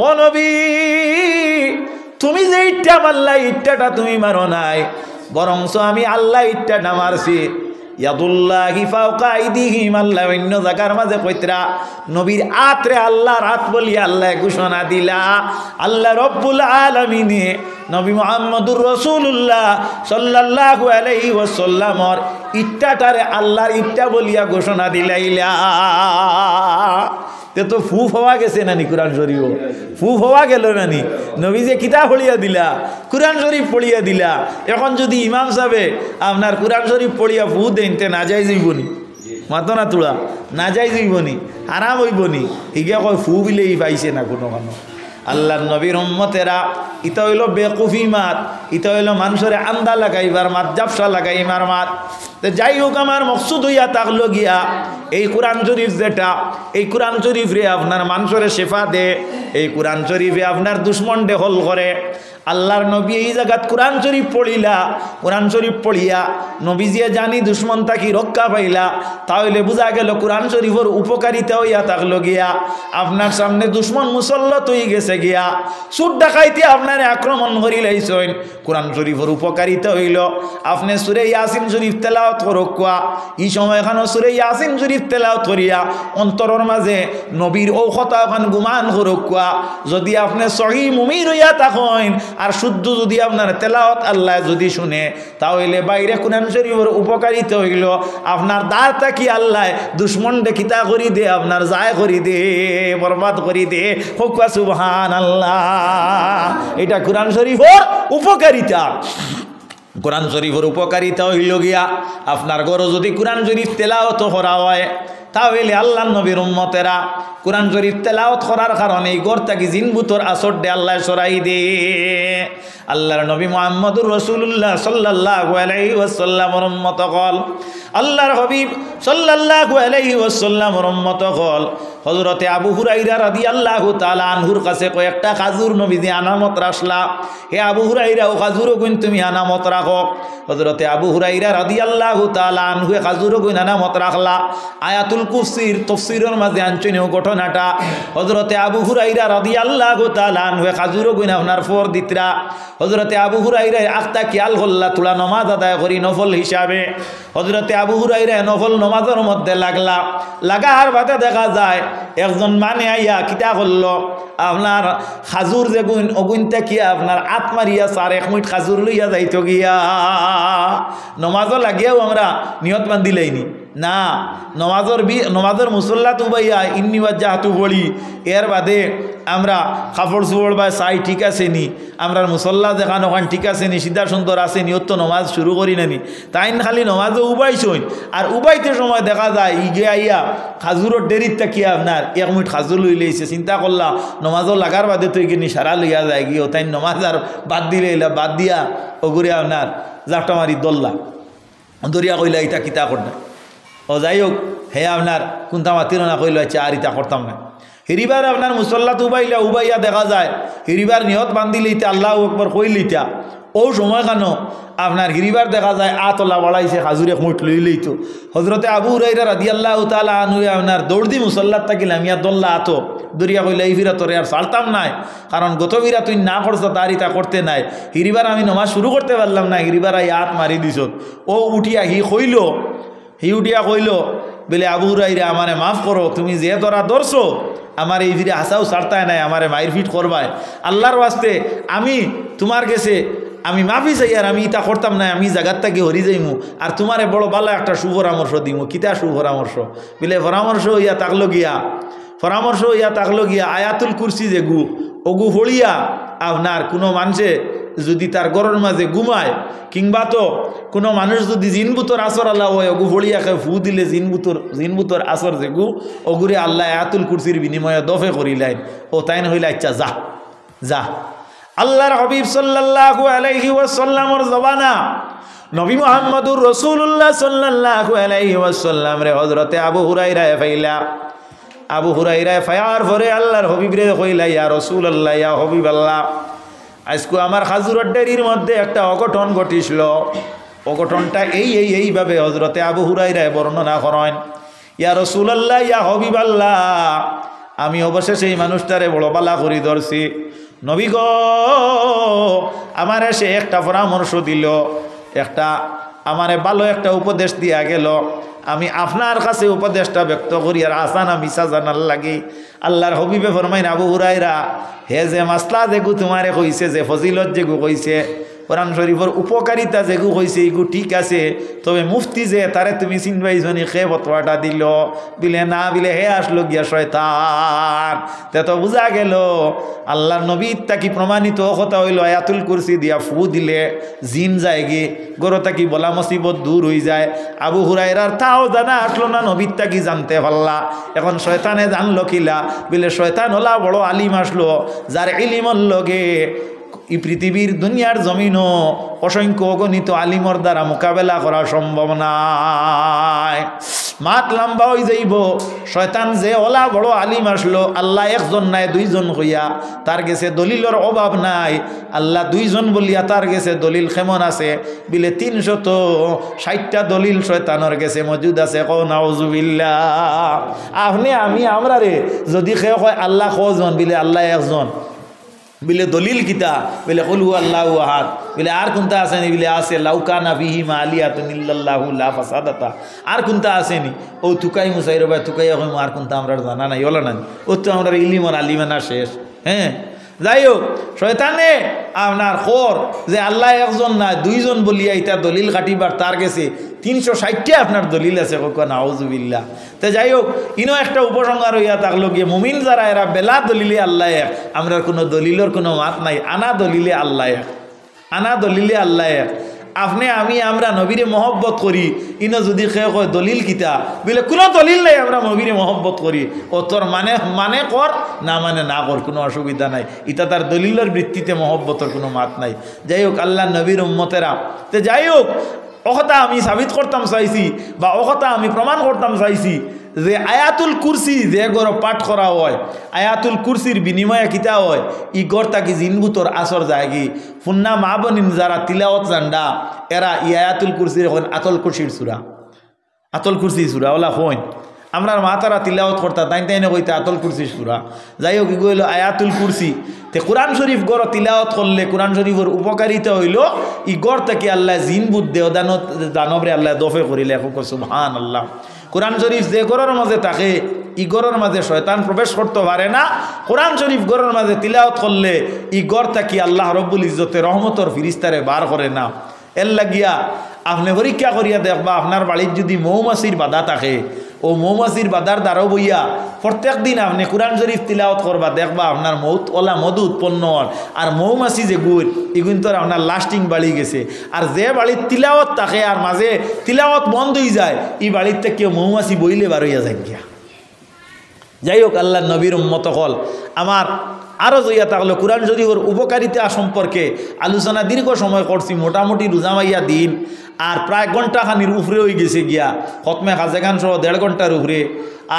ও নবী তুমি যে ইটটা মারলা ইটটা তুমি মারো নাই, বরংস আমি আল্লাহ ইটটা মারছি। ইয়াদুল্লাহি ফাওকা আইদিহিম, আল্লাহ অন্য জায়গার মাঝে কইতরা নবীর আতরে আল্লাহর হাত বলি আল্লাহ ঘোষণা দিলা। আল্লাহ রব্বুল আলামিনে নবী মুহাম্মদুর রাসূলুল্লাহ সাল্লাল্লাহু আলাইহি ওয়াসাল্লামর ইট্টাটারে আল্লাহর ইট্টা বলিয়া ঘোষণা দিলাইলা। তে তো ফুফ হওয়া গেছে নানি কুরআন শরীফ, ফুফ হওয়া গেল নানি। নবী যে কিতাব পড়িয়া দিলা, কুরআন শরীফ পড়িয়া দিলা, এখন যদি ইমাম সাহেবে আপনার কুরআন শরীফ পড়িয়া ফু দেন তে না যাই যাইবনি, মাতো না তোলা না যাই যাইবনি, আরাম হইবনি। হিগা কয় ফু বিলে ই পাইছে না কোনো কানো। আল্লাহর নবীর উম্মতেরা ইতা হইল বেকুফি মাত, ইতা হইল মানুষের আন্দা লাগাইবার মাত, জাপসা লাগাইবার মাত। তো যাই হোক, আমার মকসুদ হইয়া থাকলো গিয়া এই কোরআন শরীফ যেটা, এই কোরআন শরীফরে আপনার মানুষের শেফা দে, এই কোরআন শরীফে আপনার দুশ্মন দখল করে। আল্লাহর নবী এই জায়গাত কোরআন শরীফ পড়িলা, কোরআন শরীফ পড়িয়া নবীজিয়ে জানি দুশ্মন তাকি রক্ষা পাইলা, তাহলে বোঝা গেল কোরআন শরীফের উপকারিতা হইয়া থাকলো গিয়া আপনার সামনে দুশ্মন মুসল্লত হয়ে গেছে গিয়া সুর ডাকাইতে আপনার আক্রমণ করি লাইছেন। কোরআন শরীফের উপকারিতা হইল আপনি সুরে ইয়াসিন শরীফ তেলাওয়াত করুকা, এই সময় এখানে সুরে ইয়াসিন শরীফ তেলাওয়াত করিয়া অন্তরের মাঝে নবীর ও কথা ওখান গুমান করুকা। যদি আপনি সহি মুমির হইয়া থাকেন আর শুদ্ধ যদি আপনার তেলাওয়াত আল্লাহ যদি শুনে, তাহলে বাইরে কোরআন শরীফের উপকারিতা হইল আপনার দ্বার তাকি আল্লাহ দুশ্মন দেখিতা করি দে, আপনার যায় করি দে, বরবাদ করি দে। হুকা সুবহানাল্লাহ। এটা কোরআন শরীফের উপকারিতা। কোরআন শরীফের উপকারিতা হইল গিয়া আপনার ঘরে যদি কোরআন শরীফ তেলাওয়াত করা হয়, তাহলে আল্লাহ নবীর উম্মতেরা কোরআন শরীফ তেলাওয়াত করার কারণে এই ঘর থেকে জিনবুতর আসর দে আল্লাহ সরাই দে। আল্লাহর নবী মুহাম্মদুর রাসূলুল্লাহ সাল্লাল্লাহু আলাইহি ওয়াসাল্লামের উম্মত হল, আল্লাহর হাবিব সাল্লাল্লাহু আলাইহি ওয়াসাল্লামের উম্মত হল। হযরতে আবু হুরায়রা রাদিয়াল্লাহু তাআলা আনহুর কাছে কয়েকটা খাজুর নবীজি আনামত রাখলা। হে আবু হুরায়রা, ও খাজুর গুণ তুমি আনামত রাখো। হযরতে আবু হুরায়রা রাদিয়াল্লাহু তাআলা আনহু খাজুর গুণ আনামত রাখলা। আয়াতুল কুরসির তাফসীরের মাঝে আনছনীয় ঘটনাটা হযরতে আবু হুরায়রা রাদিয়াল্লাহু তাআলা আনহু খাজুর গুণ আপনার ফর দিতরা। হযরতে আবু হুরায়রা আখতা খেয়াল করলা তোলা নামাজ আদায় করি নফল হিসাবে। হযরতে আবু হুরায়রা নফল নামাজের মধ্যে লাগার বাদে দেখা যায় একজন মানে আইয়া কিতা করলো আপনার খাজুর যে গুণ অগুণ থাকিয়া আপনার আত্মারিয়া সার এক মিনিট খাজুর লইয়া যাইতো গিয়া। নমাজও লাগিয়াও আমরা নিয়ত বান্ধিলাইনি না, নমাজের মুসল্লাত উবাইয়া ইন্নিবাদ জাহাতু বলি, এর বাদে আমরা কাপড় চোপড় বা চাই ঠিক আছে নি, আমরা মুসল্লা দেখান ওখান ঠিক আছে নি, সিদ্ধা সুন্দর আছে নি, তো নমাজ শুরু করি নানি। তাই খালি নমাজও উবাইছইন, আর উবাইতে সময় দেখা যায় ইগে আইয়া খাজুরের ডেরিত তাকিয়া আপনার এক মিনিট খাজুর লই লইছে। চিন্তা করলা নমাজও লাগার বাদে তো এগিয়ে সারা লইয়া যায় গিয়ে, তাই নমাজ আর বাদ দিলে বাদ দিয়া ওগুরে আপনার জাপটা মারি দল্লা দরিয়া কইলা ইটা কিতা করনা। ও যাই হোক, হে আপনার কোনটা মাতির না কইল আচ্ছা আর ইটা করতাম না। হিরিবার আপনার মুসল্লাত উবাইয়া দেখা যায় হিরিবার নিয়ত বান্ধিলে ইতা আল্লাহ একবার কইল ইতা ও সময় কেন আপনার হিরিবার দেখা যায় আতলা বাড়াইছে খাজুরে মুঠ লই লইতো। হযরতে আবু হুরায়রা রাদিয়াল্লাহু তাআলা আনহু আপনার দৌড়দি মুসল্লাত থাকিলাম ইয়া দল্লা আতো দরিয়া কইলা এই ফিরা তোরে আর সালতাম নাই, কারণ গত ফিরা তুই না করছো তার ইতা করতে নাই। হিরিবার আমি নমাজ শুরু করতে পারলাম না, হিরিবার আই হাত মারি দিছ। ও উঠিয়া উঠিয়া কইল বলে আবু হুরায়রা আমারে মাফ করো, তুমি যে ধরা ধরছো আমার এই ফিরে হাসাও ছাড়তায় নাই, আমারে মায়ের ফিট করবায়। আল্লাহর ওয়াস্তে আমি তোমার কাছে আমি মাফি চাই, আর আমি ইটা করতাম না, আমি জায়গার থেকে হরি যাইমু, আর তোমারে বড় ভালো একটা সুপরামর্শ দিমু। কিতা সুপরামর্শ বলে পরামর্শ হইয়া থাকলো গিয়া আয়াতুল কুরসি যে ওগু হলিয়া আপনার কোনো মানুষে যদি তার ঘরের মাঝে ঘুমায়, কিংবা তো কোনো মানুষ যদি জিনবুতর আসর আল্লাহ হয় ওগু হলিয়াকে ফু দিলে জিনবুতর আসর যে ওগুরে আল্লাহ আয়াতুল কুরসির বিনিময়ে দফে করিলেন। ও তাই না হইলে আচ্ছা যা। আল্লাহর হাবিব সাল্লাল্লাহু আলাইহি ওয়াসাল্লামের জবানা নবী মুহাম্মদুর রাসূলুল্লাহ সাল্লাল্লাহু আলাইহি ওয়াসাল্লাম রে হযরতে আবু হুরায়রা ফাইলা। আবু হুরায়রা ফায়ার পরে আল্লাহর হাবিব রে কইলা ইয়া রাসূলুল্লাহ, ইয়া হাবিবাল্লাহ, আজকে আমার খাজুরের ডেরির মধ্যে একটা অঘটন ঘটিছিল। অঘটনটা এইভাবে হযরতে আবু হুরায়রা বর্ণনা করেন। ইয়া রাসূলুল্লাহ, ইয়া হাবিবাল্লাহ, আমি অবশেষে এই মানুষটারে বড় বালা করি ধরছি। নবী গো, আমার সে একটা পরামর্শ দিল, আমারে ভালো একটা উপদেশ দিয়া গেল। আমি আপনার কাছে উপদেশটা ব্যক্ত করি আর আসানা মিশা জানার লাগি। আল্লাহর হবিবে ফরমাইন আবু হুরায়রা, হে যে মাসলা যেগু তোমারে কইছে, যে ফজিলত যেগু কইছে, কোরআন শরীফের উপকারিতা যেগু হয়েছে এগু ঠিক আছে, তবে মুফতি যে তারে তুমি চিনবাইছনি খে ফতোয়াটা দিল বিলে না বিলে হে আসলো গিয়া শয়তান। তে তো বুঝা গেল আল্লাহর নবী তাকি প্রমাণিত কথা হইল আয়াতুল কুরসি দিয়া ফু দিলে জিন যায় গে গরো তাকি বলা মুসিবত দূর হয়ে যায়। আবু হুরায়রার তাও জানা আসলো না, নবীর তাকি জানতে পারলা। এখন শয়তানে জানলো কিলা বিলে শয়তান হলা বড় আলিম আসলো যার ইলিমর লগে এই পৃথিবীর দুনিয়ার জমিনও অসংখ্য অগণিত আলিমর দ্বারা মোকাবেলা করা সম্ভব নাই। মাত লম্বা হয়ে যাইব। শয়তান যে ওলা বড় আলিম আসলো, আল্লাহ একজন নাই দুইজন হইয়া, তার গেছে দলিলের অভাব নাই। আল্লাহ দুইজন বলিয়া তার গেছে দলিল কেমন আছে বিলে 360টা দলিল শয়তানের গেছে মজুদ আছে। কও নাউজুবিল্লাহ। আপনি আমি আমরা রে যদি খে কয় আল্লাহ কজন বিলে আল্লাহ একজন বিলে দলিল কিতা বিলে কলু আল্লাহু আহাদ বিলে আর কোনটা আসেনি বিলে আছে লাউকানা ফিহিমা আলিয়াতুন ইল্লাল্লাহু লা ফাসাদাতা। আর কোনটা আসেনি ও তুকাই মুসাইর ভাই তুকাই এখন আর কোনটা আমরা জানা নাই ওলা নাই। ও তো আমরা ইলিমর আলিমানা শেষ। হ্যাঁ যাই হোক, শয়তানে আপনার খোর যে আল্লাহ একজন না দুইজন বলিয়া ইটা দলিল কাটিবার তার গেছে 360টা আপনার দলিল আছে। নাউজুবিল্লাহ। তো যাই হোক, ইনো একটা উপসংহার হইয়া থাকলো গিয়ে মুমিন যারা এরা বেলা দলিলে আল্লাহ এক, আমরা কোনো দলিলের কোনো মাত নাই। আনা দলিলে আল্লাহ এক, আনা দলিলে আল্লাহ এক। আপনি আমি আমরা নবীরে মহব্বত করি, ইনো যদি খেয়ে কয় দলিল কিতা বলে কোনো দলিল নাই, আমরা নবীরে মহব্বত করি। ও তোর মানে মানে কর না মানে না কর, কোনো অসুবিধা নাই। ইটা তার দলিলের ভিত্তিতে মহব্বতের কোনো মাত নাই। যাই হোক, আল্লাহ নবীর উম্মতেরা তো যাই হোক, অকথা আমি সাবিত করতাম চাইছি বা অকথা আমি প্রমাণ করতাম চাইছি যে আয়াতুল কুরসি যে গড় পাঠ করা হয়, আয়াতুল কুরসির বিনিময়ে কিতা হয় ই গড় তাকি জিনবুতর আসর যায়গি। ফুন্না মা বনিন যারা তিলাওয়াত জান্ডা এরা ই আয়াতুল কুরসির এখন আতল কুরসির সুরা, আতল কুরসি সুরা ওলা হইন আমরা মাতারা তিলাওয়াত করতা তাই তাইনে কইতে আতল কুরসি সুরা। যাই হোক, কি কইল আয়াতুল কুরসি তে কোরআন শরীফ গড় তিলাওয়াত করলে কোরআন শরীফের উপকারিতা হইল ই গড় থেকে আল্লাহ জিন বুদ দেও দানবরে আল্লাহ দফে করিলে। এখন সুবহানাল্লাহ। কোরআন শরীফ যে গড়ের মাঝে থাকে ই গড়ের মাঝে শয়তান প্রবেশ করতে পারে না। কোরআন শরীফ গড়ের মাঝে তিলাওয়াত করলে ই গড় থাকি আল্লাহ রব্বুল ইজ্জতে রহমতর ফিরিস্তারে বার করে না। এর লাগিয়া আপনি পরীক্ষা করিয়া দেখবা আপনার বাড়ির যদি মৌমাছির বাধা থাকে, ও মৌমাছির বাধার দ্বারাও বইয়া প্রত্যেক দিন আপনি কোরআন শরীফ তিলাওয়াত করবা, দেখবা আপনার ওলা মধু উৎপন্ন হন। আর মৌমাছি যে গুড় এগুলো তো আপনার লাস্টিং বাড়ি গেছে। আর যে বাড়ির তিলাওয়াত থাকে আর মাঝে তিলাওয়াত বন্ধ হয়ে যায়, এই বাড়ির থেকে কেউ মৌমাছি বইলে বার হইয়া যায় গিয়া। যাই হোক, আল্লাহ নবীর উম্মত হল আমার আরও জইয়া থাকলো কোরআন শরীফের উপকারিতা সম্পর্কে আলোচনা দীর্ঘ সময় করছি। মোটামুটি রোজামাইয়া দিন আর প্রায় ঘন্টাখানির উপরে হয়ে গেছে গিয়া, খতমে খাজেগান সহ 1.5 ঘন্টার উপরে।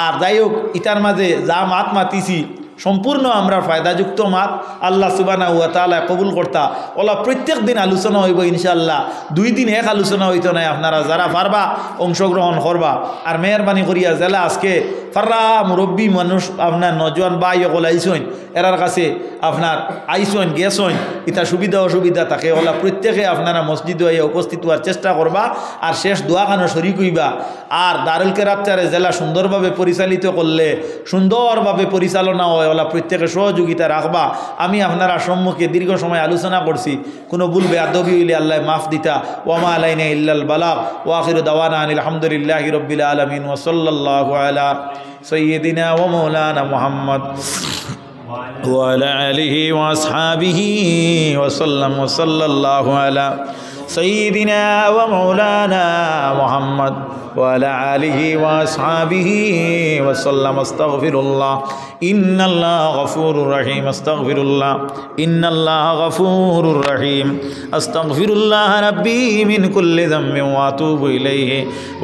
আর যাই হোক, ইটার মাঝে যা মাত মাতিছি সম্পূর্ণ আমরা ফায়দাযুক্ত মাত আল্লাহ সুবহানাহু ওয়া তাআলা কবুল করতা। ওলা প্রত্যেক দিন আলোচনা হইব ইনশাআল্লাহ। 2 দিন এক আলোচনা হইতো নাই। আপনারা যারা পারবা অংশগ্রহণ করবা। আর মেহরবানি করিয়া জেলা আজকে ফাররা মুরব্বী মানুষ আপনার নজওয়ান বা ইয়কল আইসইন এরার কাছে আপনার আইসইন গেছইন, এটা সুবিধা অসুবিধা থাকে। ওলা প্রত্যেকে আপনারা মসজিদে হইয়া উপস্থিত হওয়ার চেষ্টা করবা। আর শেষ দোয়াখানো শরীক হইবা। আর দারুল কেরাতচারে জেলা সুন্দরভাবে পরিচালিত করলে সুন্দরভাবে পরিচালনা হয়, ওলা প্রত্যেকে সহযোগিতা রাখবা। আমি আপনারা সম্মুখে দীর্ঘ সময় আলোচনা করছি, কোনো ভুল বেয়াদবি হইলে আল্লাহ মাফ দিতা। ওয়ামা আলাইনা ইল্লাল বালাগ ওয়া আখিরু দাওয়ানা আনিল হামদুলিল্লাহি রাব্বিল আলামিন ওয়া সাল্লাল্লাহু আলা সাইয়্যিদিনা ওয়া মাওলানা মুহাম্মদ ওয়া আলা আলিহি ওয়া আসহাবিহি ওয়া সাল্লাম ওয়া সাল্লাল্লাহু আলা সাইয়্যিদিনা ওয়া মাওলানা মুহাম্মদ وعلى آله وأصحابه وسلم استغفر الله إن الله غفور رحيم استغفر الله إن الله غفور رحيم أستغفر الله ربي من كل ذنب وأتوب إليه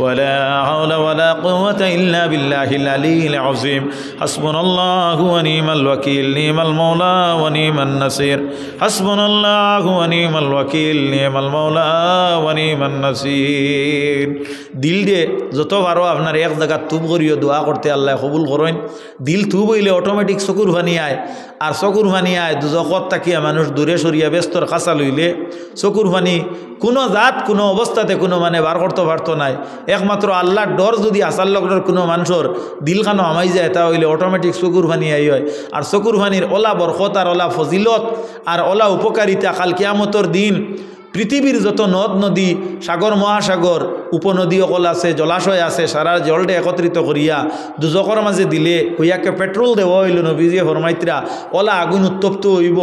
ولا حول ولا قوة إلا بالله العلي العظيم حسبنا الله ونعم الوكيل نعم المولى ونعم النصير حسبنا الله ونعم الوكيل نعم المولى ونعم النصير দিল দিয়ে যত পারো আপনার এক জায়গা তুব করিও দোয়া করতে আল্লাহ কবুল করেন। দিল তুব হইলে অটোমেটিক চকুর ভানি আয়। আর চকুর ভানি আয় দুজকত তাকিয়া মানুষ দূরে সরিয়া ব্যস্তর কাঁচা লইলে চকুর ভানি কোনো জাত কোনো অবস্থাতে কোনো মানে বার করতে পারতো নাই। একমাত্র আল্লাহর ডর যদি আসার লগর কোনো মানুষের দিলখানো আমাই যায়, তা হইলে অটোমেটিক চকুর ভানি আই হয়। আর চকুর ভানির ওলা বরকত আর ওলা ফজিলত আর ওলা উপকারিতা কাল কিয়ামতর দিন পৃথিবীর যত নদ নদী সাগর মহাসাগর উপনদী অকল আছে জলাশয় আছে সারা জলটা একত্রিত করিয়া দুজকর মাঝে দিলে হইয়াকে পেট্রোল দেওয়া হইল নবীজি ফরমাইত্রা ওলা আগুন উত্তপ্ত হইব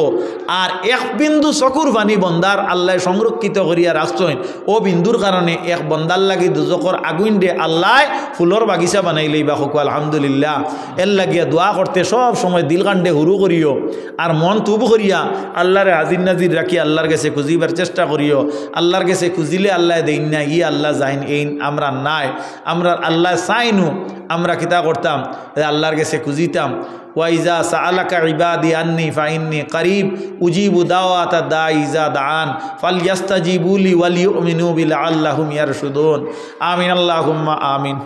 আর এক বিন্দু চকুর পানি বন্দার আল্লাহ সংরক্ষিত করিয়া রাখছেন ও বিন্দুর কারণে এক বন্দার লাগি দুজকর আগুন দে আল্লাহ ফুলর বাগিচা বানাইলেই বা সকু আলহামদুলিল্লাহ এর লাগিয়া দোয়া করতে সব সময় দিল কাণ্ডে হুরু করিও আর মন তুব করিয়া আল্লাহরে হাজির নাজির রাখি আল্লাহর কাছে খুঁজিবার চেষ্টা করিও আল্লাহর কাছে খুঁজিলে আল্লাহ দেন না ই আল্লাহ যাইন এই আমরা নাই আমরা আল্লাহ চাইনু আমরা কিতা করতাম আল্লাহর কাছে খুঁজিতাম ওয়াইজা সাআলাকা ইবাদি আন্নি ফাইন্নি করিব উজিবু দাওয়াতা দাঈ ইজা দাআন ফালইস্তাজিবু লি ওয়া লিউমিনু বিলাআল্লাহুম ইয়ারশুদুন আমিন আল্লাহুম্মা আমিন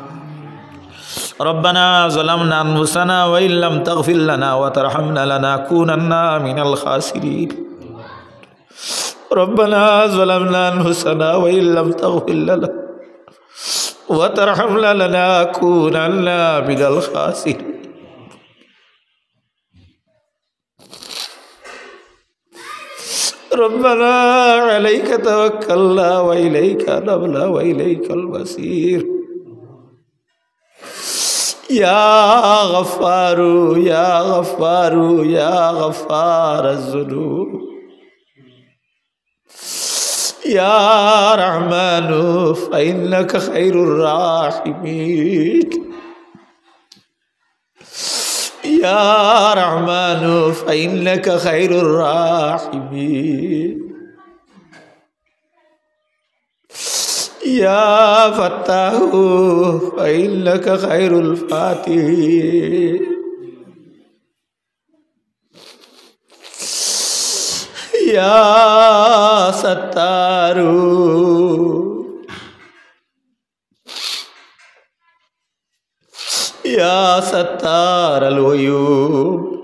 ربنا ظلمنا أنفسنا وإن لم تغفر لنا وترحمنا لنكونن من الخاسرين ربنا ظلمنا أنفسنا وإن لم تغفر لنا وترحمنا لنكونن من الخاسرين ربنا عليك توكلنا وإليك أنبنا وإليك المصير يا غفار يا غفار يا غفار الذنوب يا رحمن فإنك خير الراحمين يا رحمن فإنك خير الراحمين يا فتاح فإنك خير الفاتحين يا ستار يا ستار العيوب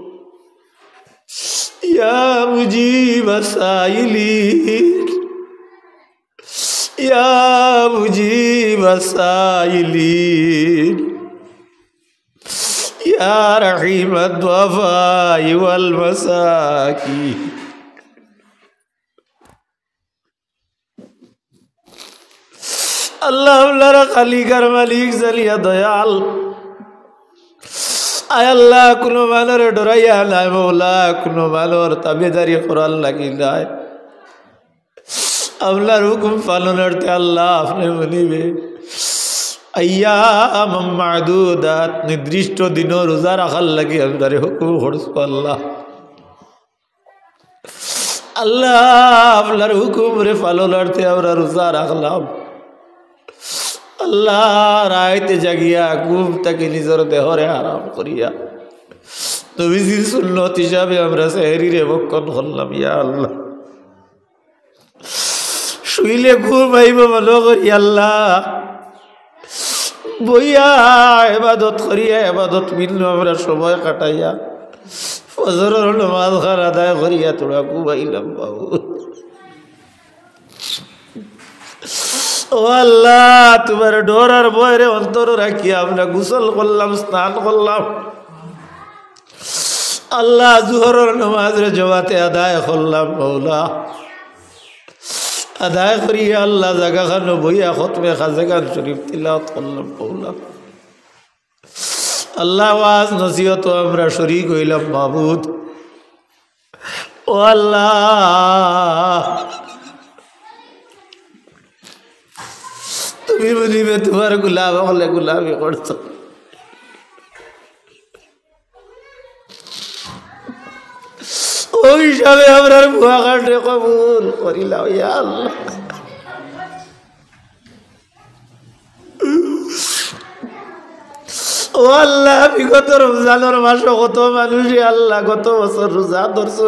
يا مجيب السائلين يا مجيب السائلين يا رحيم الضعفاء والمساكين আল্লাহ খালিকার মালিক জালিয়া দয়াল আয় আল্লাহ কোনো মানুষের ডরাইয়া নাই মৌলা কোনো মানুষের তাবেদারি করার লাগি নাই আপনার হুকুম পালনের আল্লাহ আপনি বলিবে আইয়াম মাদুদাত নির্দিষ্ট দিন রোজা রাখার লাগি আপনার হুকুম করছো আল্লাহ আল্লাহ আপনার হুকুম রে পালনের আমরা রোজা রাখলাম আল্লাহ রাইতে জাগিয়া ঘুম তাকে নিজের দেহরে আরাম করিয়া নবীজির সুন্নত হিসাবে আমরা সেহরিরে ভক্ষণ করলাম ইয়া আল্লাহ শুইলে ঘুম আইব মনে করি আল্লাহ বইয়া এবাদত করিয়া এবাদত মিলল আমরা সময় কাটাইয়া ফজরের নামাজ খান আদায় করিয়া তোরা ঘুম আইলাম বাবু ও আল্লাহ তোমার ডরার ভয়ে অন্তর রাখিয়া আমরা গোসল করলাম স্নান করলাম আল্লাহ জোহরের নামাজের জবাতে আদায় করলাম মৌলা আদায় করিয়া আল্লাহ জাগা খান বইয়া খতমে খাজে খান শরীফ তিলাওয়াত করলাম মৌলা আল্লাহ ওয়াজ নসিহত আমরা শরীক হইলাম মাবুদ ও আল্লাহ তুমি বলিবে তোমার গুলাম হলে গুলামি করছো ওই হিসাবে আমরা ভুয়া কাটে কবুল করিলাম ইয়া আল্লাহ ও আল্লাহ বিগত রমজানের মাসে কত মানুষই আল্লাহ গত বছর রোজা ধরছো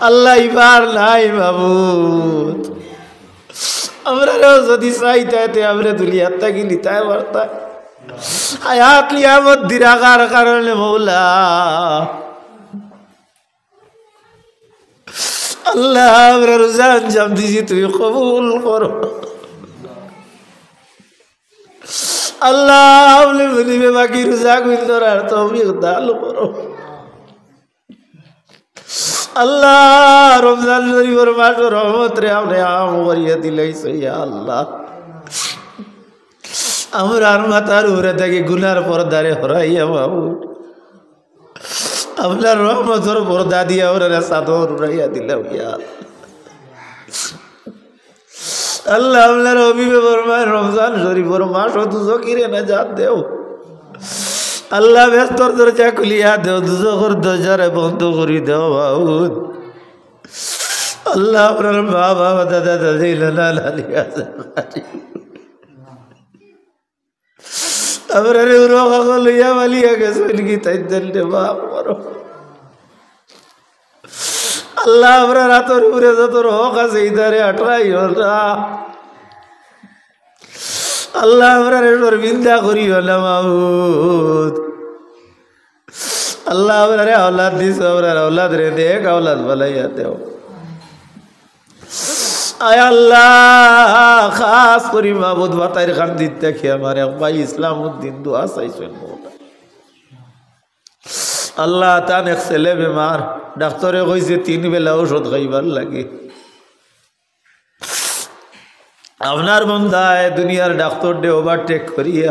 আল্লাহ এবার নাই মাবুদ আমরা যদি চাইতে আমরা দুলিয়াত থাকি লিতাই বার্তা হায়াত লিয়ামত দিরাকার কারণে মৌলা আল্লাহ আমরা রোজা আঞ্জাম দিছি তুমি কবুল করো আল্লাহ বলে বলিবে বাকি রোজা গুল ধরার তৌফিক দান করো আল্লাহ রমজান শরীফের মাস রহমত রে আপনি আম করিয়া দিলাইছ ইয়া আল্লাহ আমরার মাথার উপরে থেকে গুনার পর্দারে হরাইয়া বাবু আপনার রহমতের পর্দা দিয়া ওরা চাদর উড়াইয়া দিলাম ইয়া আল্লাহ আপনার অভিভাবক মায়ের রমজান শরীফের মাস দুজো কিরে না যা দেও আল্লাহ ব্যস্তর দরজা খুলিয়া দেও দুজোর দরজারে বন্ধ করি দেও বাবু আল্লাহ আপনার বাবা দাদা দাদি নানা নানি আছে আপনার লইয়া বালিয়া গেছেন কি তাই রে বাপ আল্লাহ আপনার হাতের উপরে যত রোগ আছে ইধারে আটরাই না আল্লাহ আপনার শর্মিন্দা করিও না মাহমুদ আল্লাহ আপনার আওলাদ দিস আপনার আওলাদ রে দেখ আওলাদ বালাইয়া দেও আয় আল্লাহ খাস করি মাহমুদ বাতাইর খান দিতে খেয়ে আমার ভাই ইসলাম উদ্দিন দোয়া চাইছেন আল্লাহ তান এক ছেলে বেমার ডাক্তারে কইছে 3 বেলা ওষুধ খাইবার লাগে আপনার বন্ধায় দুনিয়ার ডাক্তার ডে ওভারটেক করিয়া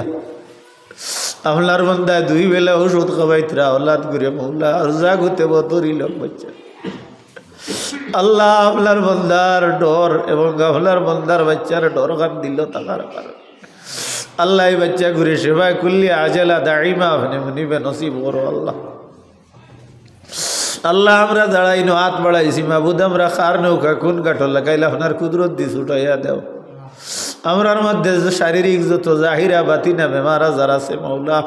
আপনার বন্ধায় 2 বেলা ওষুধ খাওয়াইতরা ওলাদ করে মৌলা আর জাগুতে বতরিল বাচ্চা আল্লাহ আপনার বন্দার ডর এবং আপনার বন্দার বাচ্চার ডর গান দিল তাকার কারণ আল্লাহ এই বাচ্চা ঘুরে সেবায় করলি আজেলা দাঁড়িমা আপনি মুনিবে নসিব করো আল্লাহ আল্লাহ আমরা দাঁড়াইনো হাত বাড়াইছি মাহবুদ আমরা খার নৌকা কোন কাঠল লাগাইলে আপনার কুদরত দিস উঠাইয়া দেও আমরার মধ্যে শারীরিক যত জাহিরা বাতিনা বেমার আজার আছে মৌলা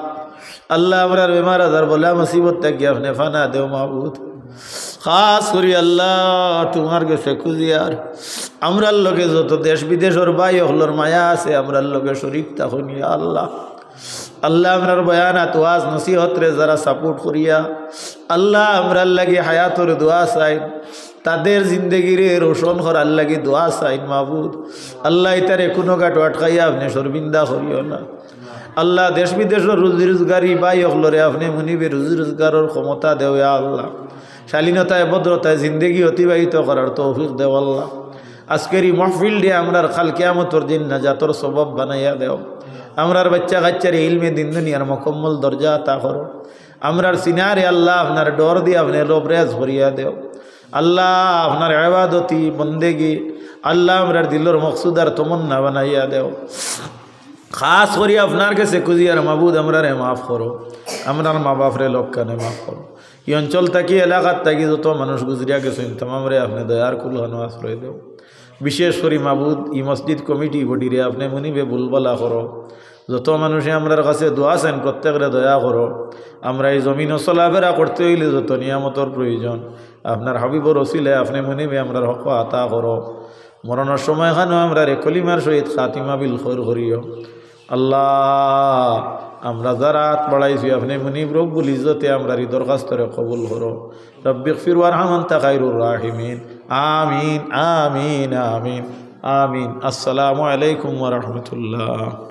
আল্লাহ আমরার বেমার আজার বলে মুসিবত থাকি আপনি ফানা দেও মাহবুদ খাস করি আল্লাহ তোমার কাছে খুঁজিয়ার আমরার লোকে যত দেশ বিদেশের ভাই হলোর মায়া আছে আমরার লোকে শরীক তখন আল্লাহ আল্লাহ আমরার বয়ানাত ওয়াজ নসিহতরে যারা সাপোর্ট করিয়া আল্লাহ আমরার লাগে হায়াতর দোয়া চাই তাদের জিন্দগিরে রোশন করার লাগে দোয়া চাই মাহবুদ আল্লাহ তারে কোনো গাটো আটকাইয়া আপনি শর্মিন্দা করিও না আল্লাহ দেশ বিদেশের রুজি রোজগারি ভাই হলরে আপনি মুনিবে রুজি রোজগারের ক্ষমতা দেও আল্লাহ শালীনতায় ভদ্রতায় জিন্দগি অতিবাহিত করার তৌফিক দেও আল্লাহ আজকের এই মাহফিল দিয়ে আমরার খাল কিয়ামতের দিন নাজাতর সবব বানাইয়া দেও আমরার বাচ্চা কাচ্চার ইলমে দিন দুনিয়ার মুকম্মল দরজা আতা করো আমরার সিনারে আল্লাহ আপনার ডর দিয়ে আপনি রবরেজ ভরিয়া দেও আল্লাহ আপনার ইবাদতি বন্দেগি আল্লাহ আমরার দিলর মকসুদার তমন্না বানাইয়া দেও খাস করি আপনার কাছে খুঁজিয়ার মাহবুদ আমরারে মাফ করো আমরার মা বাপরে লোকখানে মাফ করো এই অঞ্চল থাকি এলাকার থাকি যত মানুষ গুজরিয়া গেছেন তামামরে আপনি দয়ার কুলহানো আশ্রয় দেও বিশেষ করে মাহবুদ ই মসজিদ কমিটি বডিরে আপনি মনিবে বুলবলা করো যত মানুষে আমরার কাছে দোয়া আছেন প্রত্যেকরে দয়া করো আমরা এই জমিন চলাফেরা করতে হইলে যত নিয়ামতর প্রয়োজন আপনার হাবিবর ওসিলে আপনি মনিবে আমরার হক আতা করো মরণের সময় খানো আমরা রে কলিমার সহিত খাতিমা বিল খৈর করিও আল্লাহ আমরা যারা হাত বাড়াইছি আপনি মুনিব রব্বুল ইজ্জতে আমরা এই দরখাস্তরে কবুল করো রব্বিগফির ওয়ারহাম আনতা খায়রুর রাহিমিন আমিন আমিন আমিন আমিন আসসালামু আলাইকুম ওয়া রাহমাতুল্লাহ।